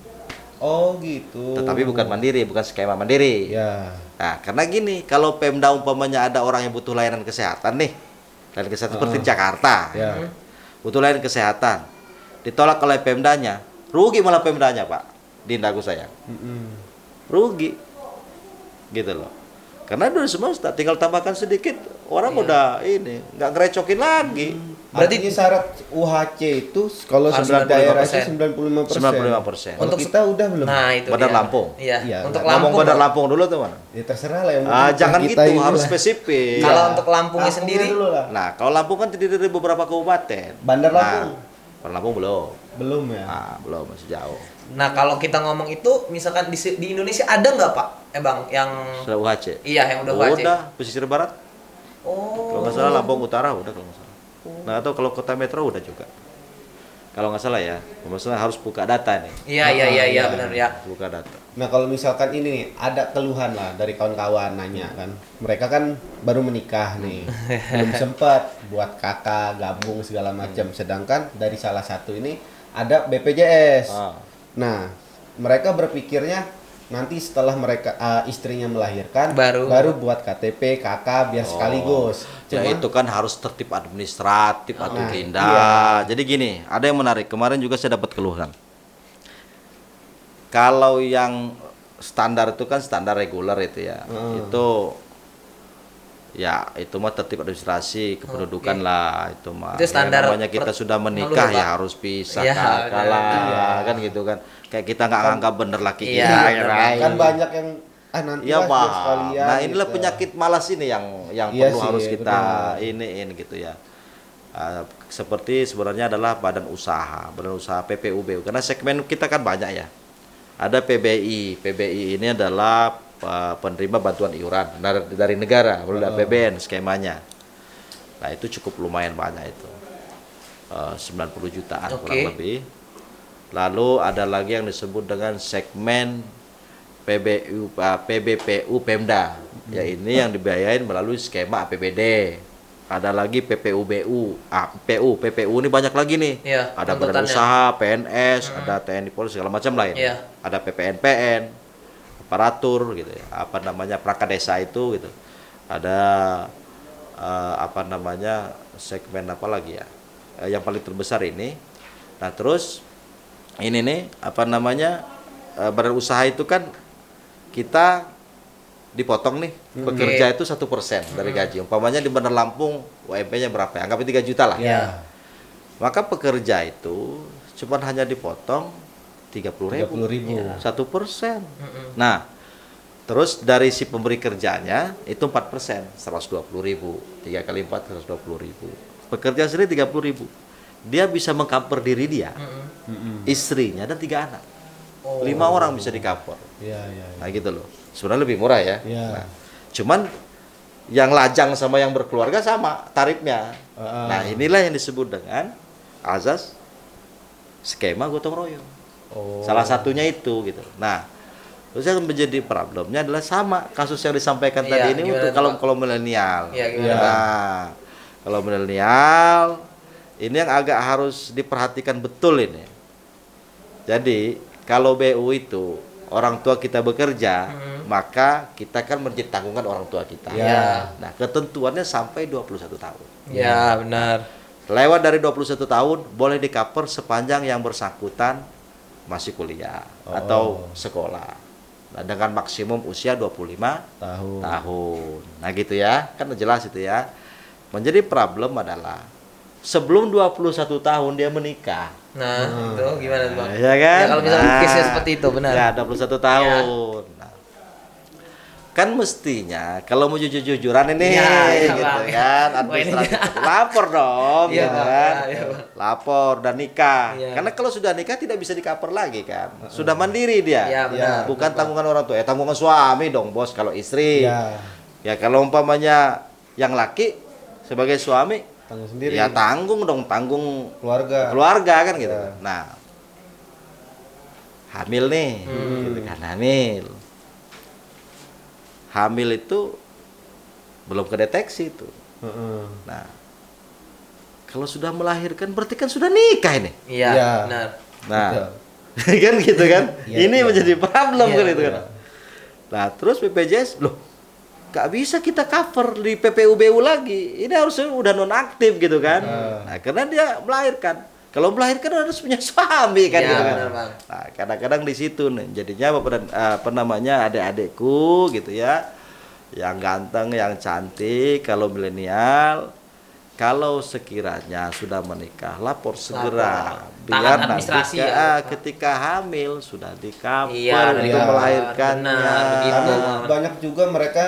oh gitu. Tetapi bukan mandiri, bukan skema mandiri. Ya. Nah, karena gini, kalau Pemda umpamanya ada orang yang butuh layanan kesehatan nih, layanan kesehatan seperti di Jakarta, Ya. butuh layanan kesehatan, ditolak oleh Pemdanya, rugi malah Pemdanya, Pak, di Indagu sayang. Rugi, gitu loh. Karena udah semesta, tinggal tambahkan sedikit, orang udah ini, nggak ngerecokin lagi. Berarti syarat UHC itu kalau Harus di daerah itu 95%. 95%. 95%. Kalau Untuk kita udah belum. Nah, itu Bandar dia. Lampung. Iya. Iya, Untuk nggak. Ngomong Lampung. Bandar Bang. Lampung dulu tuh mana? Ya terserah lah yang Jangan kita gitu, ini harus lah. spesifik. Kalau Iya. untuk Lampungnya Lampungnya sendiri, dulu lah. Nah, kalau Lampung kan terdiri dari beberapa kabupaten. Bandar Lampung? Nah, Bandar Lampung belum. Belum ya. Nah, belum, masih jauh. nah kalau kita ngomong itu, misalkan di Indonesia ada nggak Pak? Bang, yang Sudah UHC. iya yang udah UHC. Udah, pesisir barat. Oh. Kalau nggak salah Lampung Utara udah kalau nggak salah. Nah, atau kalau kota metro udah juga. Kalau nggak salah ya, maksudnya harus buka data nih. Iya benar ya. Buka data. Nah kalau misalkan ini nih, ada keluhan lah dari kawan-kawan nanya kan, mereka kan baru menikah nih, belum sempat buat kakak gabung segala macam, sedangkan dari salah satu ini ada BPJS. Nah mereka berpikirnya nanti setelah mereka istrinya melahirkan Baru. buat KTP kakak biar sekaligus. Ya Cuman- itu kan harus tertib administratif atau Nah, Linda. Jadi gini, ada yang menarik. Kemarin juga saya dapat keluhan. Kalau yang standar itu kan standar reguler itu ya. Itu Ya, itu mah tertib administrasi kependudukan lah itu mah. Itu standar Ya, namanya kita sudah menikah menurut, ya Pak. harus pisah Iya, kakak lah, iya. kan gitu kan. Kayak kita nggak nganggap bener laki Iya, kita, bener, ya, Kan banyak yang nanti Iya lah biar Pak. sekalian Nah inilah gitu. penyakit malas ini yang Iya perlu sih, harus kita benar. iniin gitu ya. Seperti sebenarnya adalah badan usaha PPUBU. Karena segmen kita kan banyak ya. Ada PBI. PBI ini adalah penerima bantuan iuran dari negara melalui APBN skemanya. Nah itu cukup lumayan banyak itu. 90 jutaan Oke. kurang lebih. Lalu ada lagi yang disebut dengan segmen PBPU Pemda. Ya ini yang dibiayain melalui skema APBD. Ada lagi PPUBU, PPU ini banyak lagi nih. Iya, Ada badan tuntutannya. usaha, PNS, ada TNI Polri segala macam lain. Iya. Ada PPNPN, aparatur gitu ya. Apa namanya perangkat desa itu gitu. Ada apa namanya segmen apa lagi ya? Yang paling terbesar ini. Nah, terus ini nih apa namanya badan usaha itu kan kita dipotong nih pekerja itu 1% dari gaji. Umpamanya di Bandar Lampung UMP-nya berapa ya? Anggapnya 3 juta lah. Ya. Maka pekerja itu cuma hanya dipotong 30.000. 30.000. 1%. Nah, terus dari si pemberi kerjanya itu 4%, 120.000. 3 kali 4 120.000. Pekerja sendiri 30.000. Dia bisa mengcover diri dia, istrinya dan 3 anak. 5 orang bisa di-cover. Iya, iya. Nah gitu loh. Sebenarnya lebih murah ya. Iya. Nah, cuman yang lajang sama yang berkeluarga sama tarifnya. Nah inilah yang disebut dengan azas skema gotong royong. Oh. Salah satunya itu gitu. Nah terus yang menjadi problemnya adalah sama kasus yang disampaikan Iya, tadi ini gimana untuk tuh, kalau Pak? milenial. Iya, gimana, Pak? Nah kalau milenial ini yang agak harus diperhatikan betul ini. Jadi kalau BU itu orang tua kita bekerja, maka kita kan menjadi tanggungan orang tua kita. Ya. Nah, ketentuannya sampai 21 tahun. Ya, benar. Lewat dari 21 tahun boleh di-cover sepanjang yang bersangkutan masih kuliah atau sekolah. Nah, dengan maksimum usia 25 Tahun. tahun. Nah, gitu ya. Kan jelas itu ya. Menjadi problem adalah sebelum 21 tahun dia menikah. Nah, itu gimana tuh, Bang? Ya kan? Ya, kalau misalnya case-nya seperti itu, benar. Ya, 21 tahun. Nah, kan mestinya kalau mau jujur-jujuran ini Iya, iya, gitu Bang. kan, Wah, ini administratif lapor dong Iya, gitu Bang. kan. Iya, Bang. Lapor dan nikah. Iya. Karena kalau sudah nikah tidak bisa di-cover lagi kan. Sudah mandiri dia. Iya, benar. Bukan tanggungan orang tua, ya tanggungan suami dong, Bos, kalau istri. Ya. Ya kalau umpamanya yang laki sebagai suami Tanggung sendiri. ya tanggung dong, tanggung Keluarga. keluarga kan gitu. Ya. Nah, hamil nih, gitu kan, hamil itu belum kedeteksi itu. Heeh. Nah, kalau sudah melahirkan berarti kan sudah nikah ini. Iya, Iya. benar. Nah, Betul. kan gitu kan. Iya, Ini iya. menjadi problem Iya, kan itu kan. iya. Nah, terus BPJS loh, gak bisa kita cover di PPUBU lagi. Ini harusnya udah nonaktif gitu kan. Nah, karena dia melahirkan. Kalau melahirkan harus punya suami kan Iya, gitu kan. benar, Bang. Nah, kadang-kadang di situ nih jadinya apa namanya adik-adikku gitu ya. Yang ganteng, yang cantik, kalau milenial, kalau sekiranya sudah menikah, lapor segera. Lapor. Biar Taat nanti administrasi ya. ketika hamil sudah di-cover Iya, itu iya. melahirkannya. Benar, begitu. Karena banyak juga mereka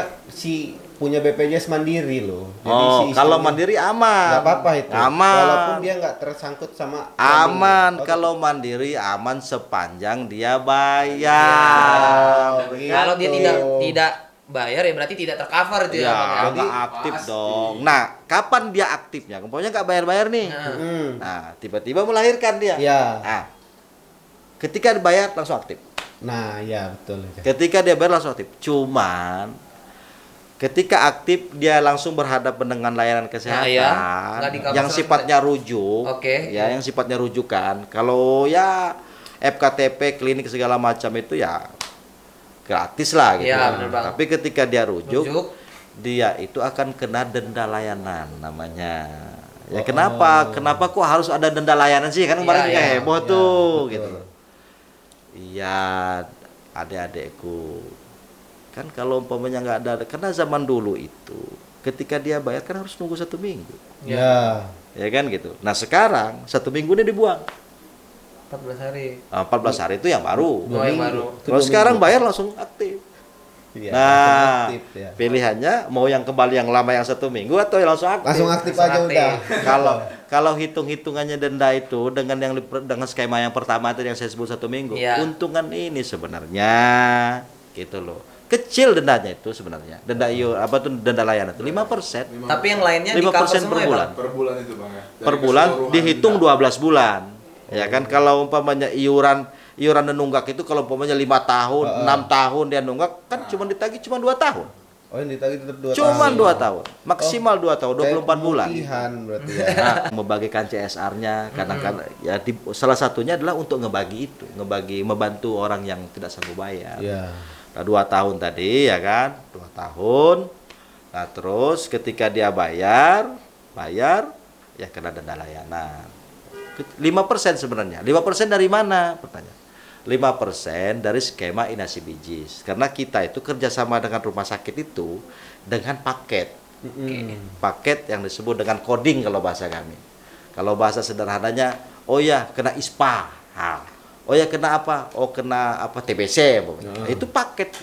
punya BPJS mandiri loh. Oh, si kalau istrinya mandiri aman. nggak apa-apa itu. Aman. Walaupun dia nggak tersangkut sama Aman, suaminya. Oh, kalau mandiri aman sepanjang dia bayar. Oh, gitu. Kalau dia tidak bayar ya berarti tidak tercover itu ya, Bang. Ya, Jadi, nggak aktif dong. Nah, kapan dia aktifnya? Umpamanya nggak bayar-bayar nih. Hmm. Nah, tiba-tiba melahirkan dia. Iya. Nah, ketika dibayar langsung aktif. Nah, ya betul. Ketika dia bayar langsung aktif. Cuman ketika aktif dia langsung berhadapan dengan layanan kesehatan iya. Nggak di-cover yang sama sifatnya rujuk. Oke. Ya, yang sifatnya rujukan. Kalau ya FKTP, klinik segala macam itu ya gratis lah gitu. Iya, benar, Bang. Tapi ketika dia rujuk, Rujuk. dia itu akan kena denda layanan namanya. Ya kenapa? Kenapa kok harus ada denda layanan sih? Kan kemarin Iya, juga iya. heboh Iya, tuh betul. gitu. Iya, adik-adikku. Kan kalau umpamanya nggak ada, karena zaman dulu itu ketika dia bayar kan harus nunggu 1 minggu. Ya. Ya kan gitu. Nah sekarang 1 minggu ini dibuang. 14 hari. 14 hari itu yang baru. Oh, yang baru. Kalau sekarang bayar langsung aktif. Iya, Nah, langsung aktif, ya. pilihannya mau yang kembali yang lama yang 1 minggu atau yang langsung aktif. Langsung aktif Langsung aja aktif. udah. Kalau hitung-hitungannya denda itu dengan skema yang pertama tadi yang saya sebut 1 minggu, Iya. untungan ini sebenarnya gitu loh. Kecil dendanya itu sebenarnya. Denda layanan itu 5%. Tapi yang lainnya di 5% cover per semua ya, bulan. Bang? Per bulan itu Bang ya. Dari Per bulan keseluruhan dihitung denda. 12 bulan. Ya kan kalau umpamanya iuran nunggak itu kalau umpamanya 5 tahun, 6 tahun dia nunggak kan cuma ditagih cuma 2 tahun. Oh, yang ditagih tetap 2 tahun. Cuma 2 tahun. Maksimal 2 tahun, 24 bulan. Pemutihan berarti ya. Nah, membagikan CSR-nya kadang-kadang ya salah satunya adalah untuk membantu orang yang tidak sanggup bayar. Iya. Nah, 2 tahun tadi ya kan, 2 tahun. Nah, terus ketika dia bayar ya kena denda layanan. 5% sebenarnya. 5% dari mana? Pertanyaan. 5% dari skema Inasi Bijis. Karena kita itu kerjasama dengan rumah sakit itu dengan paket. Paket yang disebut dengan coding kalau bahasa kami. Kalau bahasa sederhananya, oh ya kena ISPA. Oh ya kena apa? Oh kena apa TBC. Itu paket.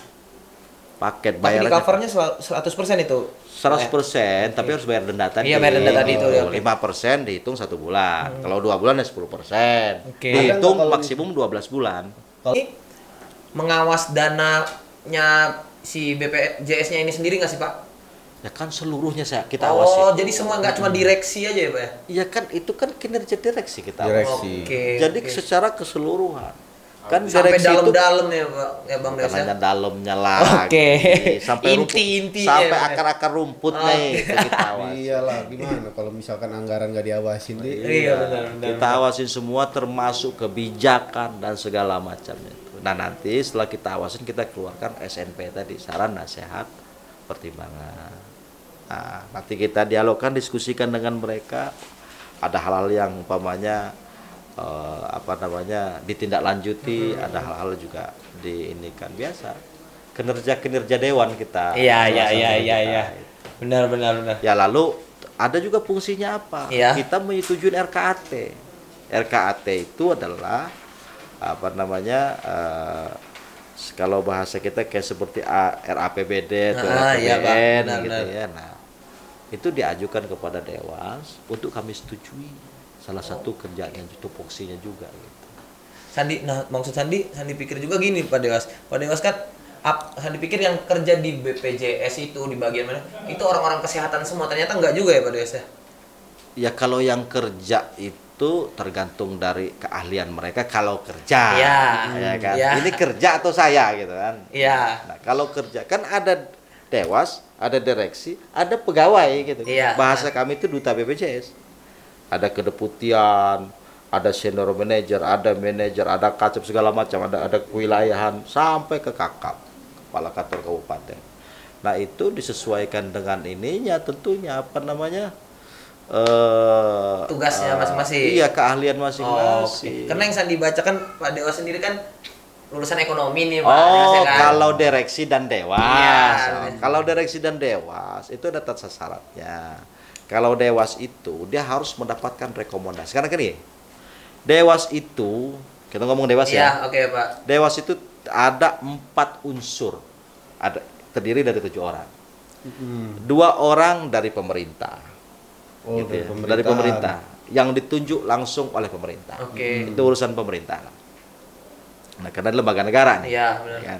Paket Tapi di bayarnya. covernya 100% itu. 100%, tapi harus bayar denda tadi. Iya, bayar denda tadi itu, ya, oke. 5% dihitung 1 bulan. Kalau 2 bulan ya 10%. Oke. Dihitung Ada nggak kalau maksimum 12 bulan. Ini mengawas dananya si BPJS-nya ini sendiri nggak sih, Pak? Ya kan seluruhnya kita awasi. Oh, jadi semua nggak cuma direksi aja ya, Pak ya? Iya kan itu kan kinerja direksi kita awasi. Direksi. Oke. Jadi oke. secara keseluruhan. Kan Sampai direksi itu dalam-dalam ya, Pak, ya Bang bukan Des ya? hanya dalamnya lagi. Oke. Sampai Inti-intinya, sampai ya. akar-akar rumputnya itu kita awasi. Iyalah, gimana kalau misalkan anggaran nggak diawasin di. Iya, benar. Kita awasin semua termasuk kebijakan dan segala macamnya. Nah nanti setelah kita awasin kita keluarkan SNP tadi, saran nasihat pertimbangan. Nah nanti kita dialogkan, diskusikan dengan mereka. Ada hal-hal yang umpamanya ditindaklanjuti, ada hal-hal juga diinikan biasa. Kinerja dewan kita. Iya. Kita. Benar. Ya lalu ada juga fungsinya apa? Iya. Kita menyetujui RKAT. RKAT itu adalah kalau bahasa kita kayak seperti RAPBD atau iya, Pak. RAPBN Benar, gitu benar. ya. Nah, itu diajukan kepada Dewas untuk kami setujui. Salah satu kerjanya itu fungsinya juga gitu. Sandi, nah maksud Sandi pikir juga gini Pak Dewas. Pak Dewas kan Sandi pikir yang kerja di BPJS itu di bagian mana? Itu orang-orang kesehatan semua. Ternyata enggak juga ya Pak Dewas ya? Ya kalau yang kerja itu tergantung dari keahlian mereka kalau kerja. Iya. Ya kan? Iya. Ini kerja atau saya gitu kan. Iya. Nah, kalau kerja kan ada Dewas, ada direksi, ada pegawai gitu. Iya. Bahasa kami itu duta BPJS. Ada kedeputian, ada senior manager, ada kacep segala macam, ada kewilayahan sampai ke kakap, kepala kantor kabupaten. Nah, itu disesuaikan dengan ininya tentunya Tugasnya masing-masing. Iya, keahlian Oh, masing-masing. oke. Karena yang Sandi bacakan Pak Dewas sendiri kan lulusan ekonomi nih Pak Oh, Dewas ya kan? kalau direksi dan dewas. Iya. Kalau direksi dan dewas itu ada tata syaratnya. Kalau dewas itu dia harus mendapatkan rekomendasi. Karena gini, dewas itu kita ngomong dewas Iya, ya. oke Pak. Dewas itu ada 4 unsur. Terdiri dari 7 orang. 2 orang dari pemerintah. Oh, Gitu dari ya. pemerintahan. Dari pemerintah yang ditunjuk langsung oleh pemerintah. Oke. Itu urusan pemerintah. Nah, karena lembaga negara nih. Iya, benar. Kan?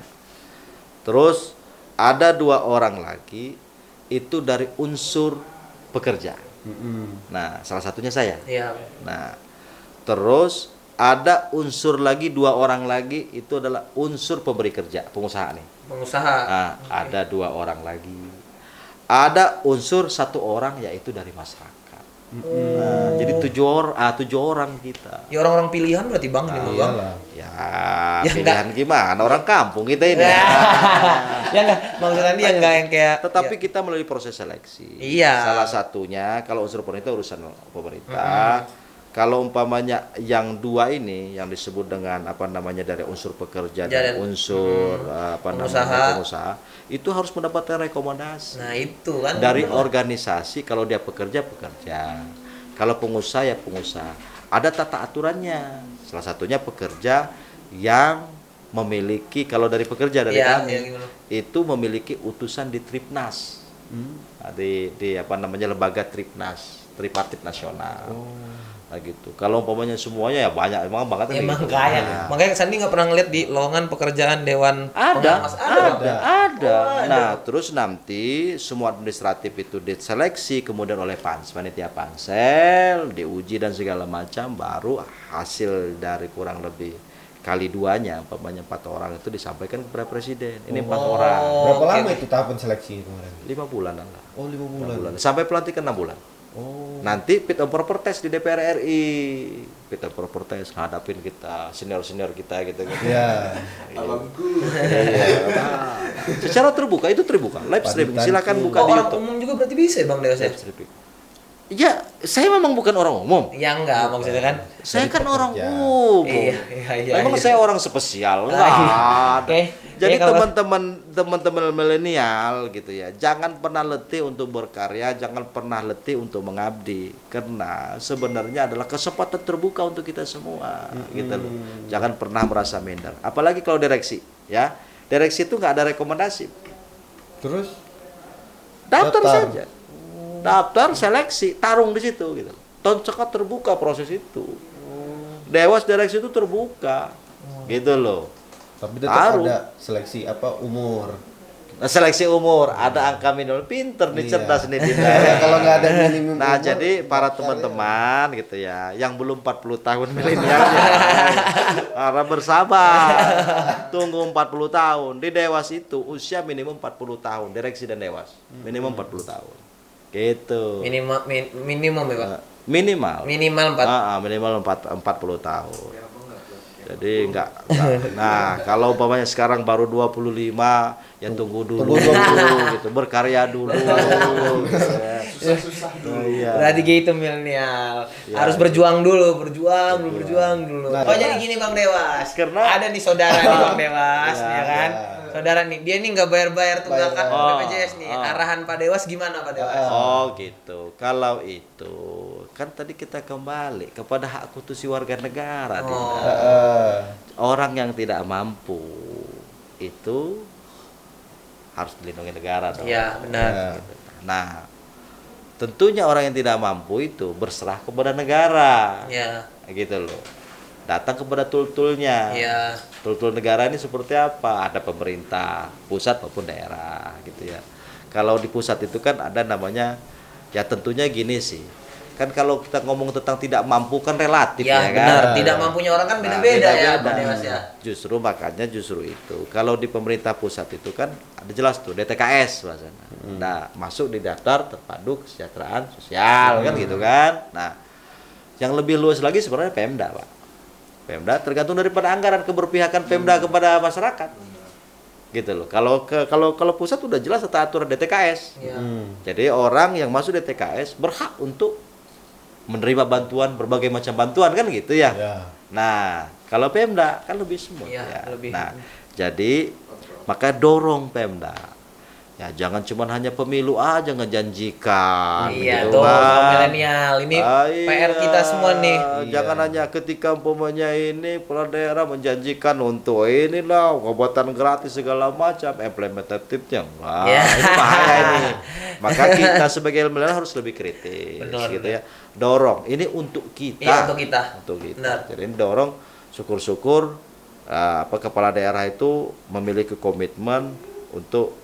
Terus ada 2 orang lagi itu dari unsur pekerja. Nah, salah satunya saya. Iya. Nah, terus ada unsur lagi 2 orang lagi itu adalah unsur pemberi kerja, pengusaha nih. Pengusaha. Nah, ada 2 orang lagi. Ada unsur 1 orang yaitu dari masyarakat. Nah, jadi 7 orang kita. Ya orang-orang pilihan berarti Bang ini Bang. Iyalah. Ya, Ya, pilihan gimana? Orang kampung kita ini. Ya enggak, maksud Sandi yang enggak yang kayak Tetapi kita melalui proses seleksi. Iya. Salah satunya kalau unsur pemerintah urusan pemerintah. Kalau umpamanya yang dua ini yang disebut dengan apa namanya dari unsur pekerja dan unsur apa namanya pengusaha itu harus mendapatkan rekomendasi. Nah, itu kan Dari organisasi. Kalau dia pekerja, kalau pengusaha ya pengusaha. Ada tata aturannya. Salah satunya pekerja yang memiliki, kalau dari pekerja dari kami itu memiliki utusan di Tripnas. Nah, di apa namanya lembaga Tripnas, tripartit nasional. Nah, gitu. Kalau umpamanya semuanya ya banyak, emang banget emang kaya. Nah. Makanya Sandi nggak pernah ngeliat di lowongan pekerjaan Dewan Pengawas. Ada. Nah, terus nanti semua administratif itu diseleksi kemudian oleh panitia pansel, diuji dan segala macam, baru hasil dari kurang lebih kali duanya, umpamanya 4 orang itu disampaikan kepada presiden. Ini 4 orang. Berapa lama itu tahapan seleksi kemarin? 5 bulanan lah. Oh, 5 bulan. 5 bulan. Sampai pelantikan 6 bulan. Oh. Nanti fit and proper test di DPR RI. Fit and proper test hadapin kita, senior-senior kita gitu. Iya. Iya. Nah, secara terbuka, itu terbuka. Live streaming. Silakan buka di Orang YouTube. umum juga berarti bisa ya Bang Dewas ya? Live streaming. Ya, saya memang bukan orang umum. Ya enggak, maksudnya kan. Saya Dari kan pekerja. orang umum. Iya. Memang saya orang spesial. Enggak ada. Jadi teman-teman milenial gitu ya, jangan pernah letih untuk berkarya, jangan pernah letih untuk mengabdi, karena sebenarnya adalah kesempatan terbuka untuk kita semua, gitu loh. Jangan pernah merasa minder. Apalagi kalau direksi, ya. Direksi itu nggak ada rekomendasi. Terus Daftar saja. Daftar, seleksi, tarung di situ gitu. Toncokat terbuka proses itu. Dewas direksi itu terbuka. Gitu loh. tapi tetap ada seleksi umur. Nah, seleksi umur, ada angka minimal, pinter nih, cerdas nih Dinda. Kalau nggak ada minimum Nah, umur, jadi para teman-teman gitu ya, yang belum 40 tahun milenialnya, harap bersabar. Tunggu 40 tahun. Di Dewas itu usia minimum 40 tahun, direksi dan Dewas. Minimum 40 tahun. Gitu. Minimum ya, Pak. Minimal. Minimal 4. Minimal 40 tahun. Jadi enggak. Nah, kalau umpamanya sekarang baru 25, ya tunggu dulu gitu, berkarya dulu. Iya. Berarti gitu milenial. Harus berjuang dulu. Nah, Oh, jadi gini Bang Dewas. Karena ada nih saudara nih Bang Dewas, Ya, ya kan? Saudara nih, dia nih nggak bayar tunggakan BPJS nih. Oh. Arahan Pak Dewas gimana Pak Dewas? Oh gitu. Kalau itu kan tadi kita kembali kepada hak konstitusi warga negara. Dinda. Orang yang tidak mampu itu harus dilindungi negara dong. Iya, benar. Gitu. Nah, tentunya orang yang tidak mampu itu berserah kepada negara. Iya. Gitu loh. Datang kepada tul-tulnya. Iya. Tul-tul negara ini seperti apa? Ada pemerintah, pusat maupun daerah gitu ya. Kalau di pusat itu kan ada namanya, ya tentunya gini sih. Kan kalau kita ngomong tentang tidak mampu kan relatif ya kan. Benar. Tidak mampunya orang kan beda-beda ya, Pak Dewas ya. Justru itu. Kalau di pemerintah pusat itu kan ada jelas tuh DTKS bahasanya. Nah, masuk di daftar terpadu kesejahteraan sosial kan gitu kan. Nah, yang lebih luas lagi sebenarnya Pemda, Pak. Pemda tergantung daripada anggaran keberpihakan Pemda kepada masyarakat. Gitu loh. Kalau pusat udah jelas tata aturan DTKS. Iya. Jadi orang yang masuk DTKS berhak untuk menerima bantuan, berbagai macam bantuan kan gitu ya. Nah, kalau Pemda kan lebih smooth ya. Lebih. Nah, jadi maka dorong Pemda. Ya jangan cuma hanya pemilu aja ngejanjikan. Iya, gitu tuh kan. milenial. Ini PR kita semua nih. Jangan hanya ketika umpamanya ini kepala daerah menjanjikan untuk inilah pengobatan gratis segala macam, implementatifnya enggak. Iya. Itu bahaya ini. Maka kita sebagai milenial harus lebih kritis gitu ya. Dorong ini untuk kita. Iya, untuk kita. Benar. Jadi dorong syukur-syukur kepala daerah itu memiliki komitmen untuk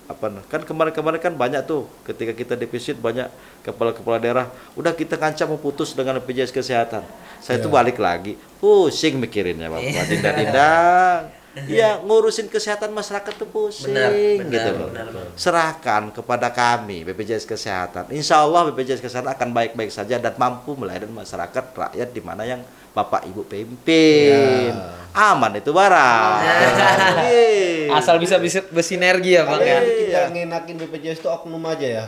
kan kemarin-kemarin kan banyak tuh ketika kita defisit banyak kepala-kepala daerah udah kita ngancam mau putus dengan BPJS kesehatan. Saya tuh balik lagi pusing mikirinnya Bapak Dinda. Iya, ngurusin kesehatan masyarakat tuh pusing gitu loh. Serahkan kepada kami BPJS Kesehatan. Insya Allah BPJS Kesehatan akan baik-baik saja dan mampu melayani masyarakat rakyat di mana yang Bapak Ibu pimpin. Aman itu barang. Asal bisa bersinergi ya Bang ya. Kita ngenakin BPJS itu oknum aja ya.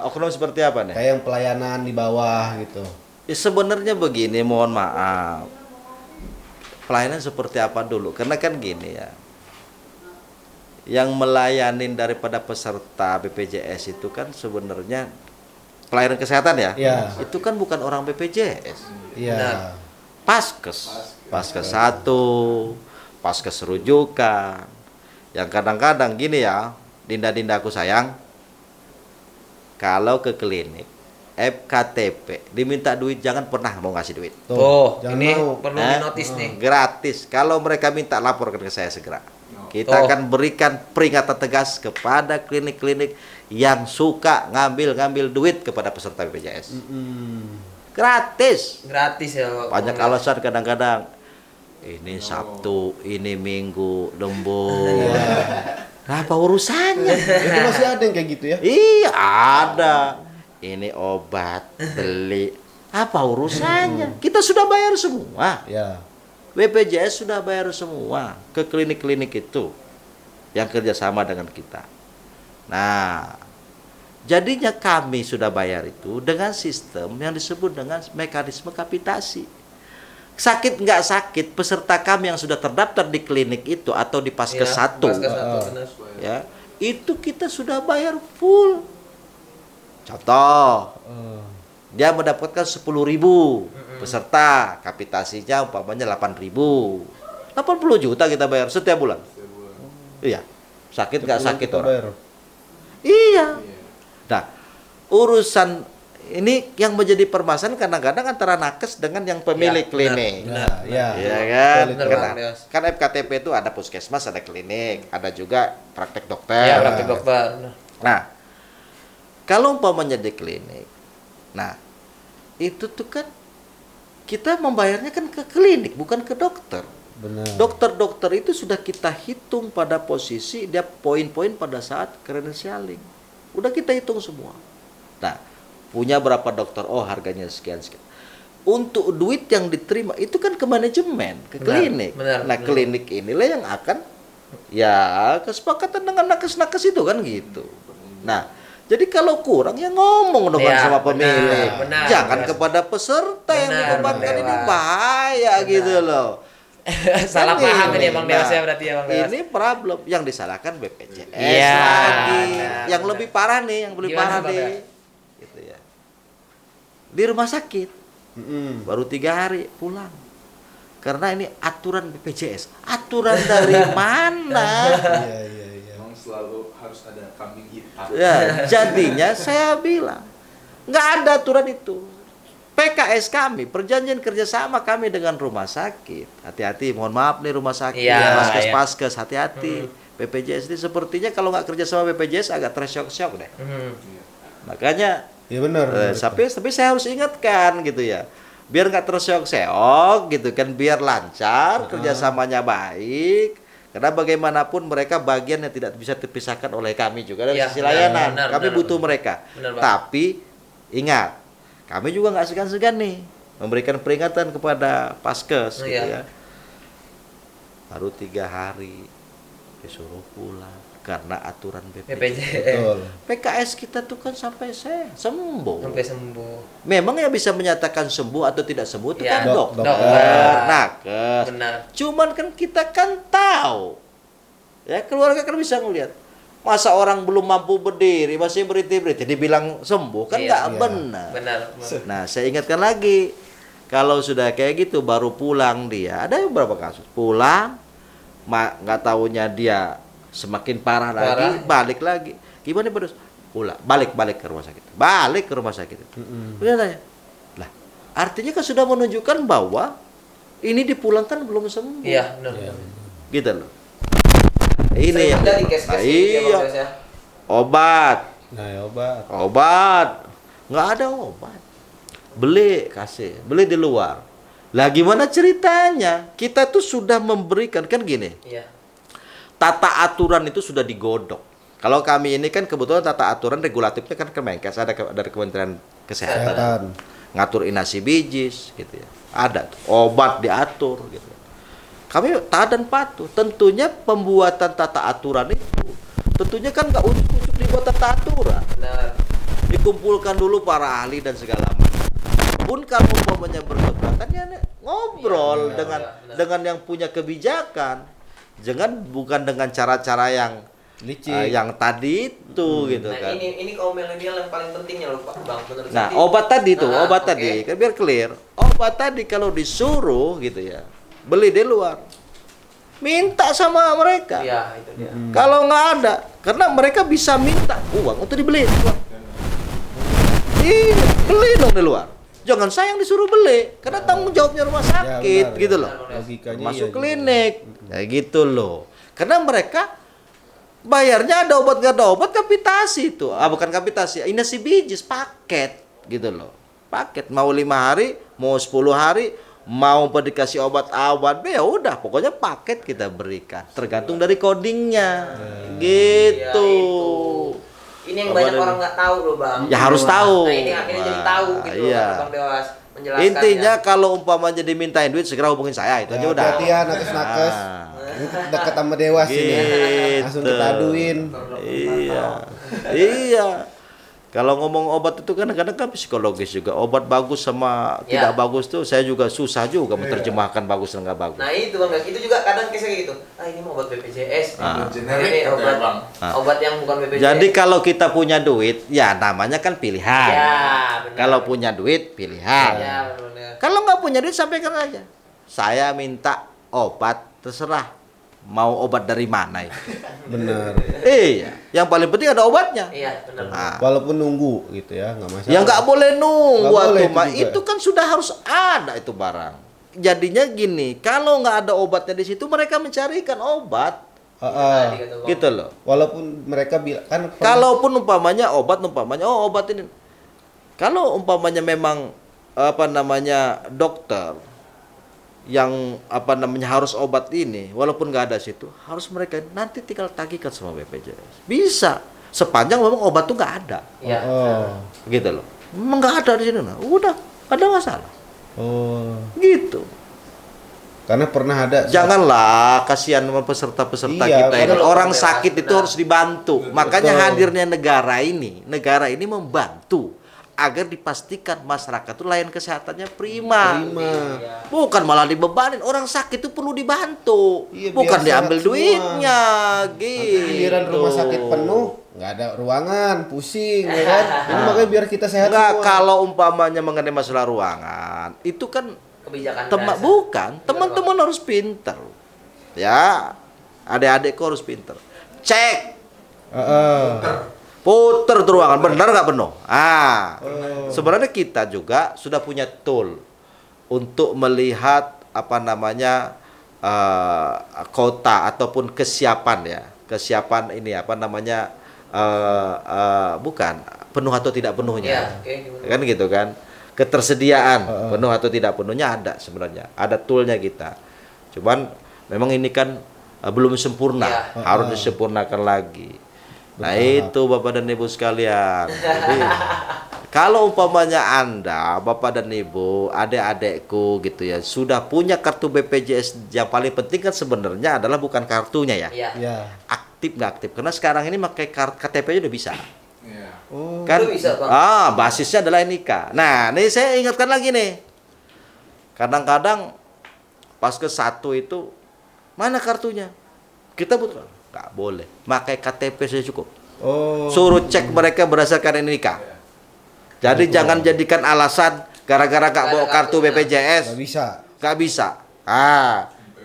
Oknum seperti apa nih? Kayak yang pelayanan di bawah gitu. Ya, sebenarnya begini, mohon maaf. Pelayanan seperti apa dulu? Karena kan gini ya. Yang melayanin daripada peserta BPJS itu kan sebenarnya pelayanan kesehatan ya. Iya. Itu kan bukan orang BPJS. Iya. Benar. Paskes 1, paskes rujukan. Yang kadang-kadang gini ya, Dinda-dinda aku sayang, kalau ke klinik FKTP diminta duit, jangan pernah mau ngasih duit. Tuh, jangan ini mau. perlu Eh? dinotis nih. Gratis. Kalau mereka minta, laporkan ke saya segera. Kita Tuh. akan berikan peringatan tegas kepada klinik-klinik yang suka ngambil duit kepada peserta BPJS. Gratis. Gratis ya, Pak. Banyak alasan kadang-kadang. Ini Sabtu, ini Minggu, lembur. Apa urusannya? Itu masih ada yang kayak gitu ya? Iya, ada. Ini obat, beli. Apa urusannya? Kita sudah bayar semua. Ya. BPJS sudah bayar semua ke klinik-klinik itu yang kerjasama dengan kita. Nah, jadinya kami sudah bayar itu dengan sistem yang disebut dengan mekanisme kapitasi. Sakit nggak sakit, peserta kami yang sudah terdaftar di klinik itu atau di Paskes 1, Paskes 1, benar. ya, itu kita sudah bayar full. Contoh, dia mendapatkan 10.000 peserta, kapitasinya umpamanya 8.000. 80 juta kita bayar setiap bulan. Iya. Sakit nggak sakit Kita orang. bayar. Iya. Nah, urusan ini yang menjadi permasalahan kadang-kadang antara nakes dengan yang pemilik Ya, klinik. benar. Ya. Iya kan? Betul, betul. Karena- Benar, Mas. kan FKTP itu ada puskesmas, ada klinik, ada juga praktek dokter. Ya, praktek dokter. Nah, kalau umpamanya di klinik, nah itu tuh kan kita membayarnya kan ke klinik, bukan ke dokter. Benar. Dokter-dokter itu sudah kita hitung pada posisi dia poin-poin pada saat credentialing. Udah kita hitung semua. Nah, punya berapa dokter? Oh, harganya sekian. Untuk duit yang diterima itu kan ke manajemen, ke Benar, klinik. benar, Nah, benar. klinik inilah yang akan ya kesepakatan dengan nakes-nakes itu kan gitu. Nah, jadi kalau kurang ya ngomong dong Ya, sama pemilik. benar, Jangan benar. kepada peserta yang Benar, diobatkan, Bang ini Dewa. bahaya Benar. gitu loh. Salah Kan paham ini. ini Bang Dewas ya berarti ya Bang Dewas. Ini problem yang disalahkan BPJS Iya, lagi. benar, Yang benar. lebih parah nih, yang lebih Gimana, parah Bang nih. Dewas? Gitu ya. Di rumah sakit baru 3 hari pulang. Karena ini aturan BPJS. Aturan dari mana? Iya, iya, iya. Emang selalu harus ada kambing hitam. Ya, jadinya saya bilang nggak ada aturan itu. PKS kami, perjanjian kerjasama kami dengan rumah sakit. Hati-hati, mohon maaf nih rumah sakit, Iya, paskes-paskes, hati-hati. BPJS ini sepertinya kalau nggak kerjasama BPJS agak tersyok-syok deh. Makanya, Iya benar. tapi saya harus ingatkan gitu ya, biar nggak tersyok-syok gitu kan, biar lancar, kerjasamanya baik. Karena bagaimanapun mereka bagian yang tidak bisa terpisahkan oleh kami juga dari Iya, sisi benar, layanan. benar, Kami benar, butuh benar. mereka. Benar, Pak. Tapi ingat, kami juga nggak segan-segan nih memberikan peringatan kepada paskes gitu Iya. ya. Baru 3 hari disuruh pulang karena aturan BPJS. BPJS Betul. PKS kita tuh kan sampai sembuh. sampai sembuh. Memang yang bisa menyatakan sembuh atau tidak sembuh itu Ya, kan dokter, dokter. nakes. Benar. Cuman kan kita kan tahu, ya keluarga kan bisa ngelihat. Masa orang belum mampu berdiri masih berhenti-berhenti dibilang sembuh kan Iya. nggak Iya. benar. Benar. Nah, saya ingatkan lagi, kalau sudah kayak gitu baru pulang dia, ada beberapa kasus pulang, nggak taunya dia semakin parah lagi, balik lagi. Gimana terus? Pulang, balik ke rumah sakit, balik ke rumah sakit. Udah tanya, lah, artinya kan sudah menunjukkan bahwa ini dipulangkan belum sembuh, Iya, benar. gitu loh. Ini Sering yang, ada di case-case nah, gitu ya, Bang iya, Dewas ya. obat. Nah, ya obat. Obat nggak ada obat, beli beli di luar. Lah gimana ceritanya? Kita tuh sudah memberikan kan gini, Iya. tata aturan itu sudah digodok. Kalau kami ini kan kebetulan tata aturan regulatifnya kan Kemenkes, ada dari Kementerian Kesehatan, Kesehatan. ngatur inasi bijis gitu ya, ada tuh, obat diatur gitu. Kami taat dan patuh. Tentunya pembuatan tata aturan itu tentunya kan nggak ujuk-ujuk dibuat tata aturan. Benar. Dikumpulkan dulu para ahli dan segala macam. pun kalau umpamanya berkeberatan ya ngobrol Iya, dengan benar. dengan yang punya kebijakan. Bukan dengan cara-cara yang Licik. yang tadi itu gitu Nah, kan. ini kaum milenial yang paling pentingnya loh Pak Bang menurut Nah, Sandi. obat tadi tuh, Ah, obat oke. tadi kan biar clear. Obat tadi kalau disuruh gitu ya, beli di luar. Minta sama mereka. Iya, itu dia. Kalau nggak ada, karena mereka bisa minta uang untuk dibeli di luar. Iya, beli dong di luar. Jangan saya yang disuruh beli, karena tanggung jawabnya rumah sakit benar, gitu ya. loh. Logikanya Masuk iya juga. klinik, kayak gitu loh. Karena mereka bayarnya ada obat nggak ada obat kapitasi itu, bukan kapitasi, inasi bijis paket gitu loh. Paket mau 5 hari, mau 10 hari, mau dikasih obat awal, ya udah, pokoknya paket kita berikan, tergantung dari codingnya, gitu. Iya, itu. Ini yang Apa banyak ada- orang nggak tahu loh Bang. Ya, harus tahu. Nah ini akhirnya jadi tahu Wah, gitu iya. loh Bang Dewas menjelaskan. Intinya kalau umpamanya dimintain duit segera hubungin saya, itu aja Ya, udah. hati-hatian nakes-nakes. Nah. Ini dekat sama dewas ini. Gitu. Langsung kita aduin. Iya. Iya. Kalau ngomong obat itu kadang-kadang kan psikologis juga. Obat bagus sama Ya. tidak bagus tuh saya juga susah juga menerjemahkan bagus dan nggak bagus. Nah itu Bang, itu juga kadang kisah kayak gitu. Ah ini mau obat BPJS, Ah. Generik ini obat Bang. obat yang bukan BPJS. Jadi kalau kita punya duit, ya namanya kan pilihan. ya, benar. Kalau punya duit, pilihan. ya, benar. Kalau nggak punya duit, sampaikan aja. Saya minta obat, terserah. Mau obat dari mana itu? Bener. Iya, yang paling penting ada obatnya. Iya, benar. Nah, Walaupun nunggu gitu ya, nggak masalah. ya nggak boleh nunggu Nggak boleh atuh, itu Mak. juga. Itu kan sudah harus ada itu barang. Jadinya gini, kalau nggak ada obatnya di situ mereka mencarikan obat, Heeh. Tadi kata Bang. gitu loh. Walaupun mereka bilang kan Kalaupun umpamanya obat, obat ini. Kalau umpamanya memang apa namanya dokter yang apa namanya harus obat ini, walaupun nggak ada situ, harus mereka nanti tinggal tagihkan sama BPJS. Bisa, sepanjang memang obat tuh nggak ada, Iya. Oh. gitu loh. Memang nggak ada di sini, nah, udah, nggak ada masalah, Oh. gitu. Karena pernah ada Janganlah kasihan sama peserta-peserta Iya, kita ini. betul, Orang betul, sakit itu benar. harus dibantu. Makanya Betul. hadirnya negara ini membantu agar dipastikan masyarakat itu layanan kesehatannya prima. Prima. Iya. Bukan malah dibebanin. Orang sakit itu perlu dibantu. Iya, Bukan biar diambil sehat semua. duitnya, Nanti gitu. giliran rumah sakit penuh, nggak ada ruangan, pusing, ya kan? Ini makanya biar kita sehat Enggak, semua. kalau umpamanya mengenai masalah ruangan, itu kan Kebijakan Teman dasar. bukan, Iya, teman-teman harus pinter. Ya, adik-adikku harus pinter. Cek, Heeh. puter tuh ruangan, benar nggak penuh. Sebenarnya kita juga sudah punya tool untuk melihat apa namanya kota ataupun kesiapan ya, kesiapan ini apa namanya bukan penuh atau tidak penuhnya, Iya, oke, gimana? kan gitu kan. Ketersediaan penuh atau tidak penuhnya ada sebenarnya, ada toolnya kita. Cuman memang ini kan belum sempurna, Iya. harus disempurnakan lagi. Nah itu Bapak dan Ibu sekalian. Jadi, kalau umpamanya Anda, Bapak dan Ibu, adik-adikku gitu ya, sudah punya kartu BPJS, yang paling penting kan sebenarnya adalah bukan kartunya ya, Iya. Ya. aktif nggak aktif. Karena sekarang ini pakai KTP udah bisa. Iya. Oh. Kan Itu bisa, Bang. basisnya adalah NIK. Nah ini saya ingatkan lagi nih, kadang-kadang pas ke satu itu mana kartunya, kita butuh, nggak boleh pakai KTP saja cukup. Oh. Suruh cek mereka berdasarkan NIK. Jadi jangan jadikan alasan gara-gara nggak bawa kartu Nggak BPJS bisa. nggak bisa.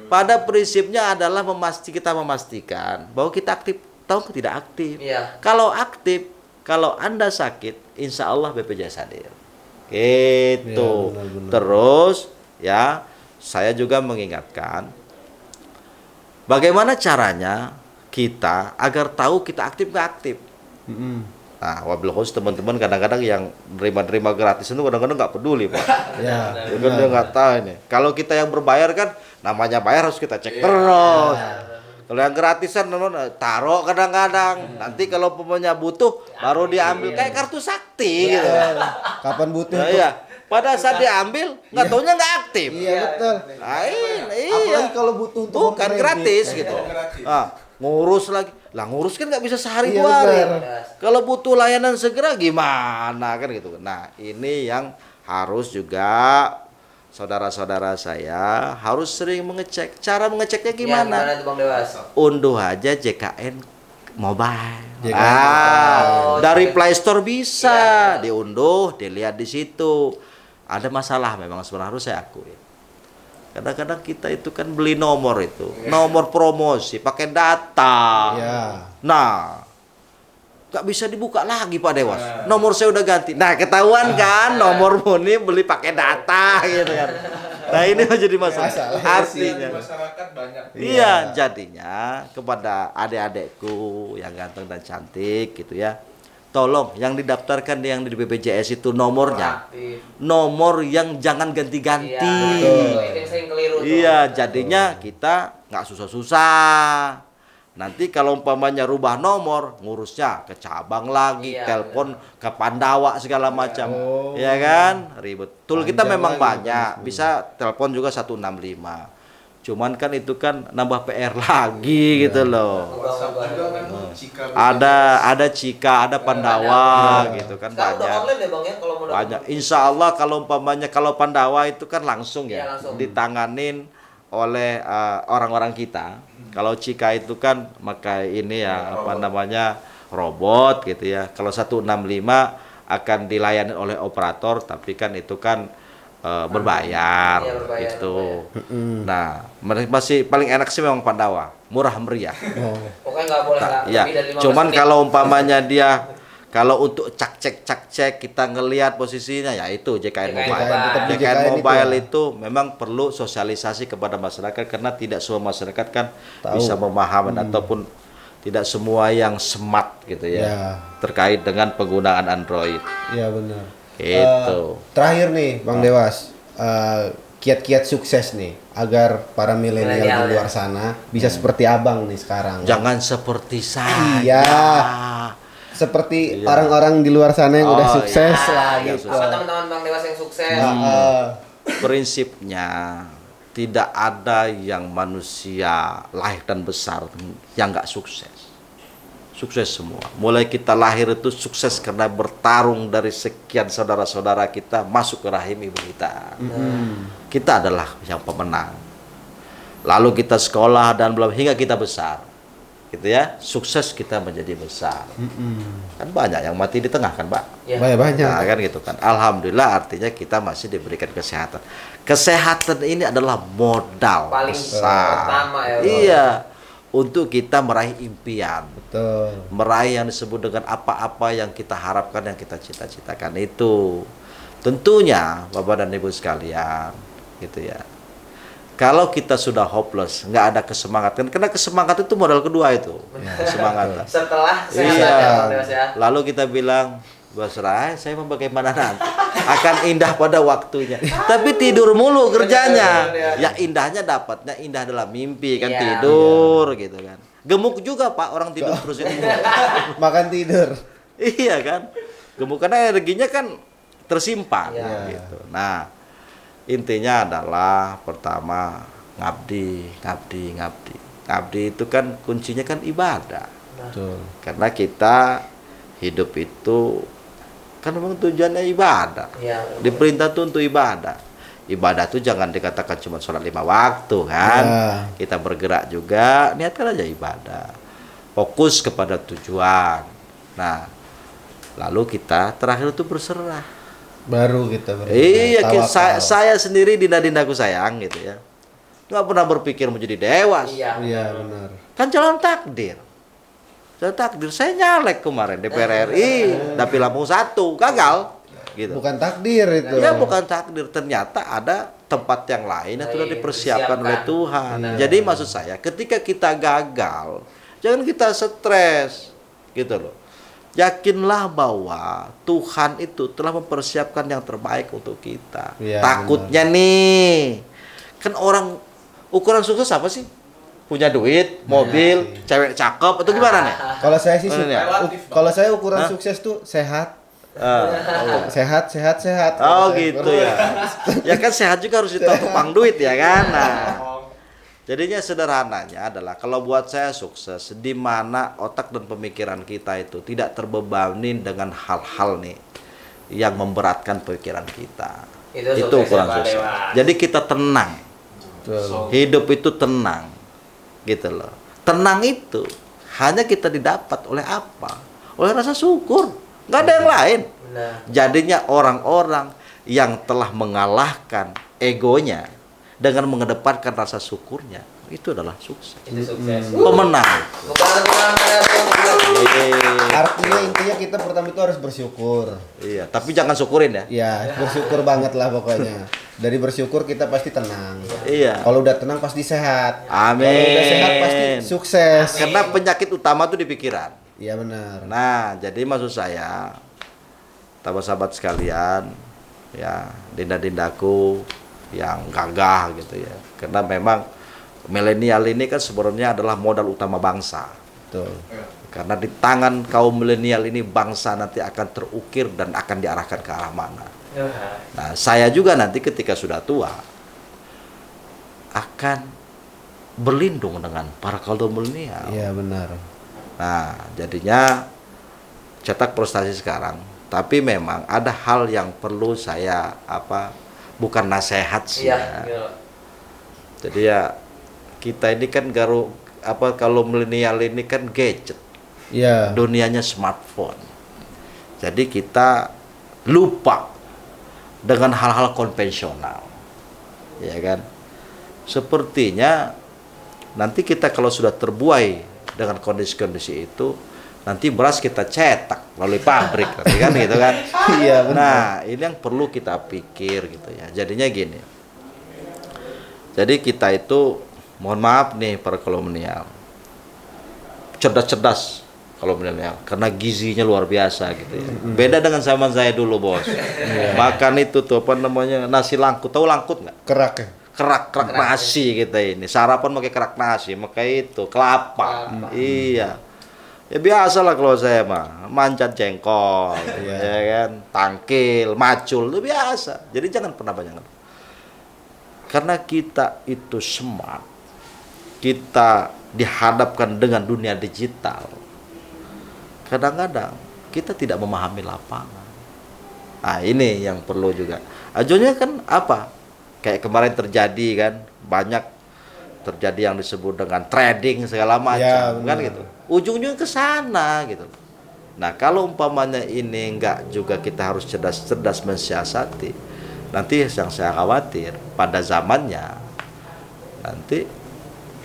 Pada prinsipnya adalah kita memastikan bahwa kita aktif atau tidak aktif. Iya. Kalau aktif, kalau Anda sakit, insya Allah BPJS hadir. Gitu. Ya, benar-benar. Terus ya, saya juga mengingatkan bagaimana caranya kita agar tahu kita aktif nggak aktif. Mm-mm. Nah, wabil khusus teman-teman kadang-kadang yang nerima gratis itu kadang-kadang nggak peduli, Pak. Ya. Dia kan dia nggak tahu ini. Kalau kita yang berbayar kan namanya bayar harus kita cek terus. Kalau yang gratisan taruh kadang-kadang. Nanti kalau pemainnya butuh baru diambil kayak kartu sakti gitu. Kapan butuh? Nah, iya. Pada saat diambil nggak taunya nggak aktif. Iya betul. Nah, iya. Apalagi kalau butuh untuk Bukan home credit. gratis Ya. gitu. Gratis. Ngurus lagi. Lah ngurus kan nggak bisa sehari Iya, dua hari. benar. Kalau butuh layanan segera gimana kan gitu. Nah, ini yang harus juga saudara-saudara saya harus sering mengecek. Cara mengeceknya Ya, gimana? gimana tuh Bang Dewas? Unduh aja JKN Mobile. JKN Dari Play Store bisa diunduh, dilihat di situ. Ada masalah memang sebenarnya harus saya akui. Kadang-kadang kita itu kan beli nomor itu, nomor promosi pakai data. Ya. Nah, nggak bisa dibuka lagi Pak Dewas. Nomor saya udah ganti. Nah, ketahuan kan nomormu ini beli pakai data gitu kan. Nah, ini menjadi masalah. Artinya, Di masyarakat banyak. iya, jadinya kepada adik-adikku yang ganteng dan cantik gitu ya. Tolong yang didaftarkan yang di BPJS itu nomornya, nomor yang jangan ganti-ganti. Iya, itu yang sering keliru tuh. Iya, jadinya kita nggak susah-susah. Nanti kalau umpamanya rubah nomor, ngurusnya ke cabang lagi, Iya, telepon ke Pandawa segala macam. Oh. Ya kan? Ribet. Tool kita Panjang memang lagi banyak, bisa telepon juga 165. Cuman kan itu kan nambah PR lagi gitu loh. WhatsApp juga kan jika Ada Cika, ada Pandawa gitu kan Sekarang udah banyak. online ya Bang ya kalau mau Banyak. Insya Allah kalau umpamanya kalau Pandawa itu kan langsung Iya, ya langsung. ditanganin oleh orang-orang kita. Kalau Cika itu kan pakai ini ya apa namanya robot gitu ya. Kalau 165 akan dilayani oleh operator tapi kan itu kan berbayar Iya, berbayar, gitu. Nah, masih paling enak sih memang Pandawa, murah meriah. Pokoknya nggak boleh nggak Ya, lebih dari 15 cuman menit. kalau umpamanya dia kalau untuk cek kita ngelihat posisinya ya itu JKN Mobile. tetap di JKN JKN Mobile itu ya. itu memang perlu sosialisasi kepada masyarakat karena tidak semua masyarakat kan Tahu. bisa memahami ataupun tidak semua yang smart gitu ya, Ya. terkait dengan penggunaan Android. Iya benar. Gitu. Terakhir nih Bang Dewas, kiat-kiat sukses nih agar para milenial Milenial, di luar sana bisa seperti Abang nih sekarang. Jangan seperti saya. Iya. Seperti orang-orang di luar sana yang udah Oh, sukses iya. lah Iya, gitu. Apa teman-teman Bang Dewas yang sukses? Prinsipnya tidak ada yang manusia lahir dan besar yang nggak sukses. Sukses semua. Mulai kita lahir itu sukses karena bertarung dari sekian saudara-saudara kita masuk ke rahim ibu kita. Kita adalah yang pemenang. Lalu kita sekolah dan belum hingga kita besar. Gitu ya. Sukses kita menjadi besar. Kan banyak yang mati di tengah kan, Pak? Ya. Banyak. Nah, kan gitu kan. Alhamdulillah artinya kita masih diberikan kesehatan. Kesehatan ini adalah modal Paling besar. pertama ya, Bang. Iya. Untuk kita meraih impian, Betul. meraih yang disebut dengan apa-apa yang kita harapkan, yang kita cita-citakan itu. Tentunya Bapak dan Ibu sekalian, gitu ya. Kalau kita sudah hopeless, nggak ada kesemangatan, karena kesemangat itu modal kedua itu, kesemangatan. Setelah sehat Iya. ya Bang Dewas ya. Lalu kita bilang, Basrai, saya mau bagaimana nanti? Akan indah pada waktunya. Tapi tidur mulu kerjanya. Benar. Ya indahnya dapatnya indah dalam mimpi kan Iya. tidur gitu kan. Gemuk juga Pak orang tidur terus itu. Makan tidur. Iya kan. Gemuk karena energinya kan tersimpan Iya. gitu. Nah, intinya adalah pertama ngabdi. Ngabdi itu kan kuncinya kan ibadah. Betul. Karena kita hidup itu kan memang tujuannya ibadah. Iya. Diperintah tuh untuk ibadah. Ibadah tuh jangan dikatakan cuma sholat 5 waktu kan. Ya. Kita bergerak juga, niatkan aja ibadah. Fokus kepada tujuan. Nah, lalu kita terakhir itu berserah. Baru kita berserah. Iya, Tawakal. saya sendiri dinda-dindaku sayang gitu ya. Nggak pernah berpikir menjadi dewas. Iya. Iya benar. Kan jalan takdir. Jalan takdir. Saya nyalek kemarin DPR RI, Dapil Lampung 1, gagal. Gitu. Bukan takdir itu. Ya bukan takdir, ternyata ada tempat yang lain yang sudah dipersiapkan oleh Tuhan. Jadi maksud saya, ketika kita gagal, jangan kita stres, gitu loh. Yakinlah bahwa Tuhan itu telah mempersiapkan yang terbaik untuk kita. Iya, Takutnya nih, kan orang ukuran sukses apa sih? Punya duit, mobil, cewek cakep, atau gimana nih? Kalau saya sih Mana nih? kalau saya ukuran sukses tuh sehat. Sehat. Oh gitu ya. Ya kan sehat juga harus ditopang duit ya kan. Nah, jadinya sederhananya adalah kalau buat saya sukses di mana otak dan pemikiran kita itu tidak terbebani dengan hal-hal nih yang memberatkan pikiran kita. Itu Itu suksesnya kurang Pak sukses. Dewas. Jadi kita tenang. Betul. Hidup itu tenang. Gitu loh. Tenang itu hanya kita didapat oleh apa? Oleh rasa syukur. Nggak ada yang lain. Benar. Jadinya orang-orang yang telah mengalahkan egonya dengan mengedepankan rasa syukurnya, itu adalah sukses. Itu sukses. Pemenang. Bukan Artinya intinya kita pertama itu harus bersyukur. Iya, tapi jangan syukurin ya. Ya, bersyukur banget lah pokoknya. Dari bersyukur kita pasti tenang. Iya. Kalau udah tenang pasti sehat. Amin. Kalau udah sehat pasti sukses. Karena penyakit utama itu di pikiran. Iya benar. Nah, jadi maksud saya, sahabat-sahabat sekalian, ya, dinda-dindaku yang gagah gitu ya. Karena memang milenial ini kan sebenarnya adalah modal utama bangsa. Betul. Karena di tangan kaum milenial ini bangsa nanti akan terukir dan akan diarahkan ke arah mana. Nah, saya juga nanti ketika sudah tua akan berlindung dengan para kaum milenial. Iya benar. Nah, jadinya cetak prestasi sekarang, tapi memang ada hal yang perlu saya bukan nasihat sih ya. Jadi ya kita ini kan kalau milenial ini kan gadget. Iya. Dunianya smartphone. Jadi kita lupa dengan hal-hal konvensional. Ya kan? Sepertinya nanti kita kalau sudah terbuai dengan kondisi-kondisi itu, nanti beras kita cetak melalui pabrik, kan gitu kan? Iya benar. Nah, ini yang perlu kita pikir gitu ya. Jadinya gini. Jadi kita itu, mohon maaf nih para kolonial, cerdas-cerdas kolonial, karena gizinya luar biasa gitu ya. Beda dengan zaman saya dulu bos. Makan itu tuh nasi langkut, tahu langkut nggak? Kerak ya. Kerak nasi kita ini, sarapan pakai kerak nasi, pakai itu kelapa. Iya. Ya biasa lah kalau saya mah, mancat jengkol, ya kan, tangkil, macul, itu biasa. Jadi jangan pernah banyak. Karena kita itu smart, kita dihadapkan dengan dunia digital. Kadang-kadang kita tidak memahami lapangan. Nah ini yang perlu juga. Ajonya kan apa? Kayak kemarin terjadi kan, banyak terjadi yang disebut dengan trading segala macam, kan gitu. Ujung-ujungnya ke sana gitu. Nah, kalau umpamanya ini enggak juga kita harus cerdas-cerdas mensiasati. Nanti yang saya khawatir pada zamannya nanti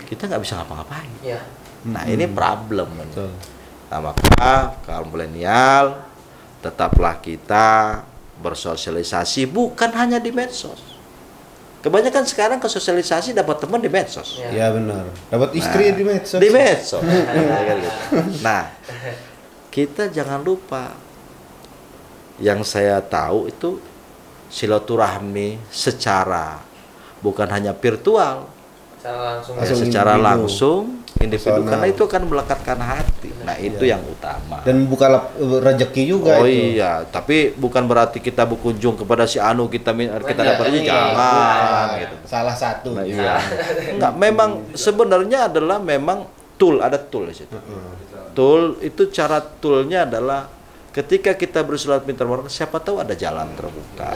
kita nggak bisa ngapa-ngapain. Ya. Nah, ini problem. Betul. Nah, maka kaum milenial tetaplah kita bersosialisasi bukan hanya di medsos. Kebanyakan sekarang kesosialisasi dapat teman di medsos. Iya benar. Dapat istri di medsos. Di medsos. Nah, kita jangan lupa yang saya tahu itu silaturahmi secara bukan hanya virtual, secara langsung individu, karena itu akan melekatkan hati. Nah, itu yang utama. Dan buka rezeki juga Oh itu. iya, tapi bukan berarti kita berkunjung kepada si Anu kita dapat aja, jangan gitu. Salah satu. Nah, iya. Enggak, memang sebenarnya adalah memang ada tool di situ. Tool itu cara toolnya adalah ketika kita bersilaturahmi terbaru, siapa tahu ada jalan terbuka.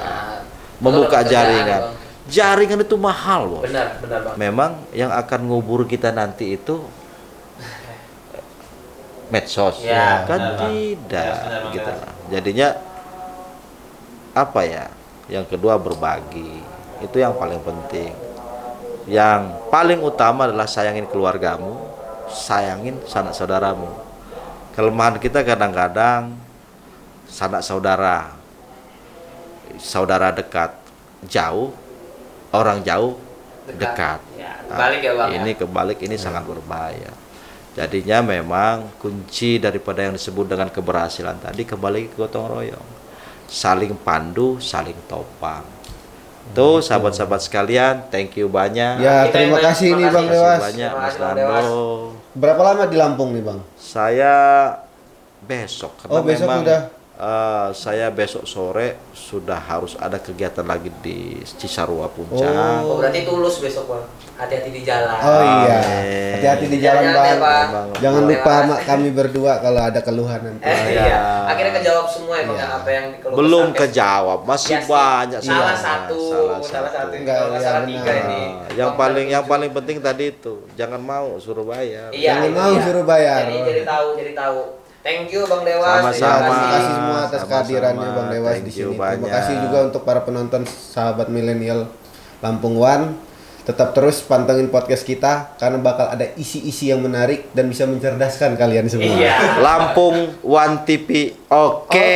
Membuka jaringan. Jaringan itu mahal, Bos. Benar Bang. Memang yang akan ngubur kita nanti itu medsos, Ya, kan benar, Bang. tidak Ya, benar, Bang, gitu benar. lah. Jadinya apa ya? Yang kedua berbagi. Itu yang paling penting. Yang paling utama adalah sayangin keluargamu, sayangin sanak saudaramu. Kelemahan kita kadang-kadang sanak saudara dekat, jauh, orang jauh dekat. Ya, kebalik ya, Bang, Ini kebalik, ini sangat berbahaya. Jadinya memang kunci daripada yang disebut dengan keberhasilan tadi kembali ke gotong royong, saling pandu, saling topang. Tuh sahabat-sahabat sekalian, thank you banyak. Ya, terima kasih nih Bang Terima kasih Dewas. banyak Terima Mas kasih, Bang Nando. Berapa lama di Lampung nih Bang? Saya besok karena Oh besok memang udah saya besok sore sudah harus ada kegiatan lagi di Cisarua Puncak. Oh, berarti tulus besok, Bang. Hati-hati di jalan. Oh iya, Amin. hati-hati di jalan Jangan ya, Bang. Pak. Jangan lupa Dewas. sama kami berdua kalau ada keluhan nanti. Iya. Akhirnya kejawab semua ya, Bang, Iya. apa yang dikeluh Belum kesah. kejawab, masih Ya, sih. banyak Salah sebenarnya. salah satu. Enggak, Kalau nggak iya, salah benar. tiga ini. Yang Bang, yang tujuh. paling penting tadi itu, jangan mau suruh bayar. Iya, Jangan itu mau dia. suruh bayar. Jadi tahu. Thank you Bang Dewas. Sama-sama. Terima kasih semua atas Sama-sama. kehadirannya Bang Dewas Thank di you sini. Terima banyak. kasih juga untuk para penonton sahabat milenial Lampung One. Tetap terus pantengin podcast kita karena bakal ada isi-isi yang menarik dan bisa mencerdaskan kalian semua. Iya. Lampung One TV. Oke.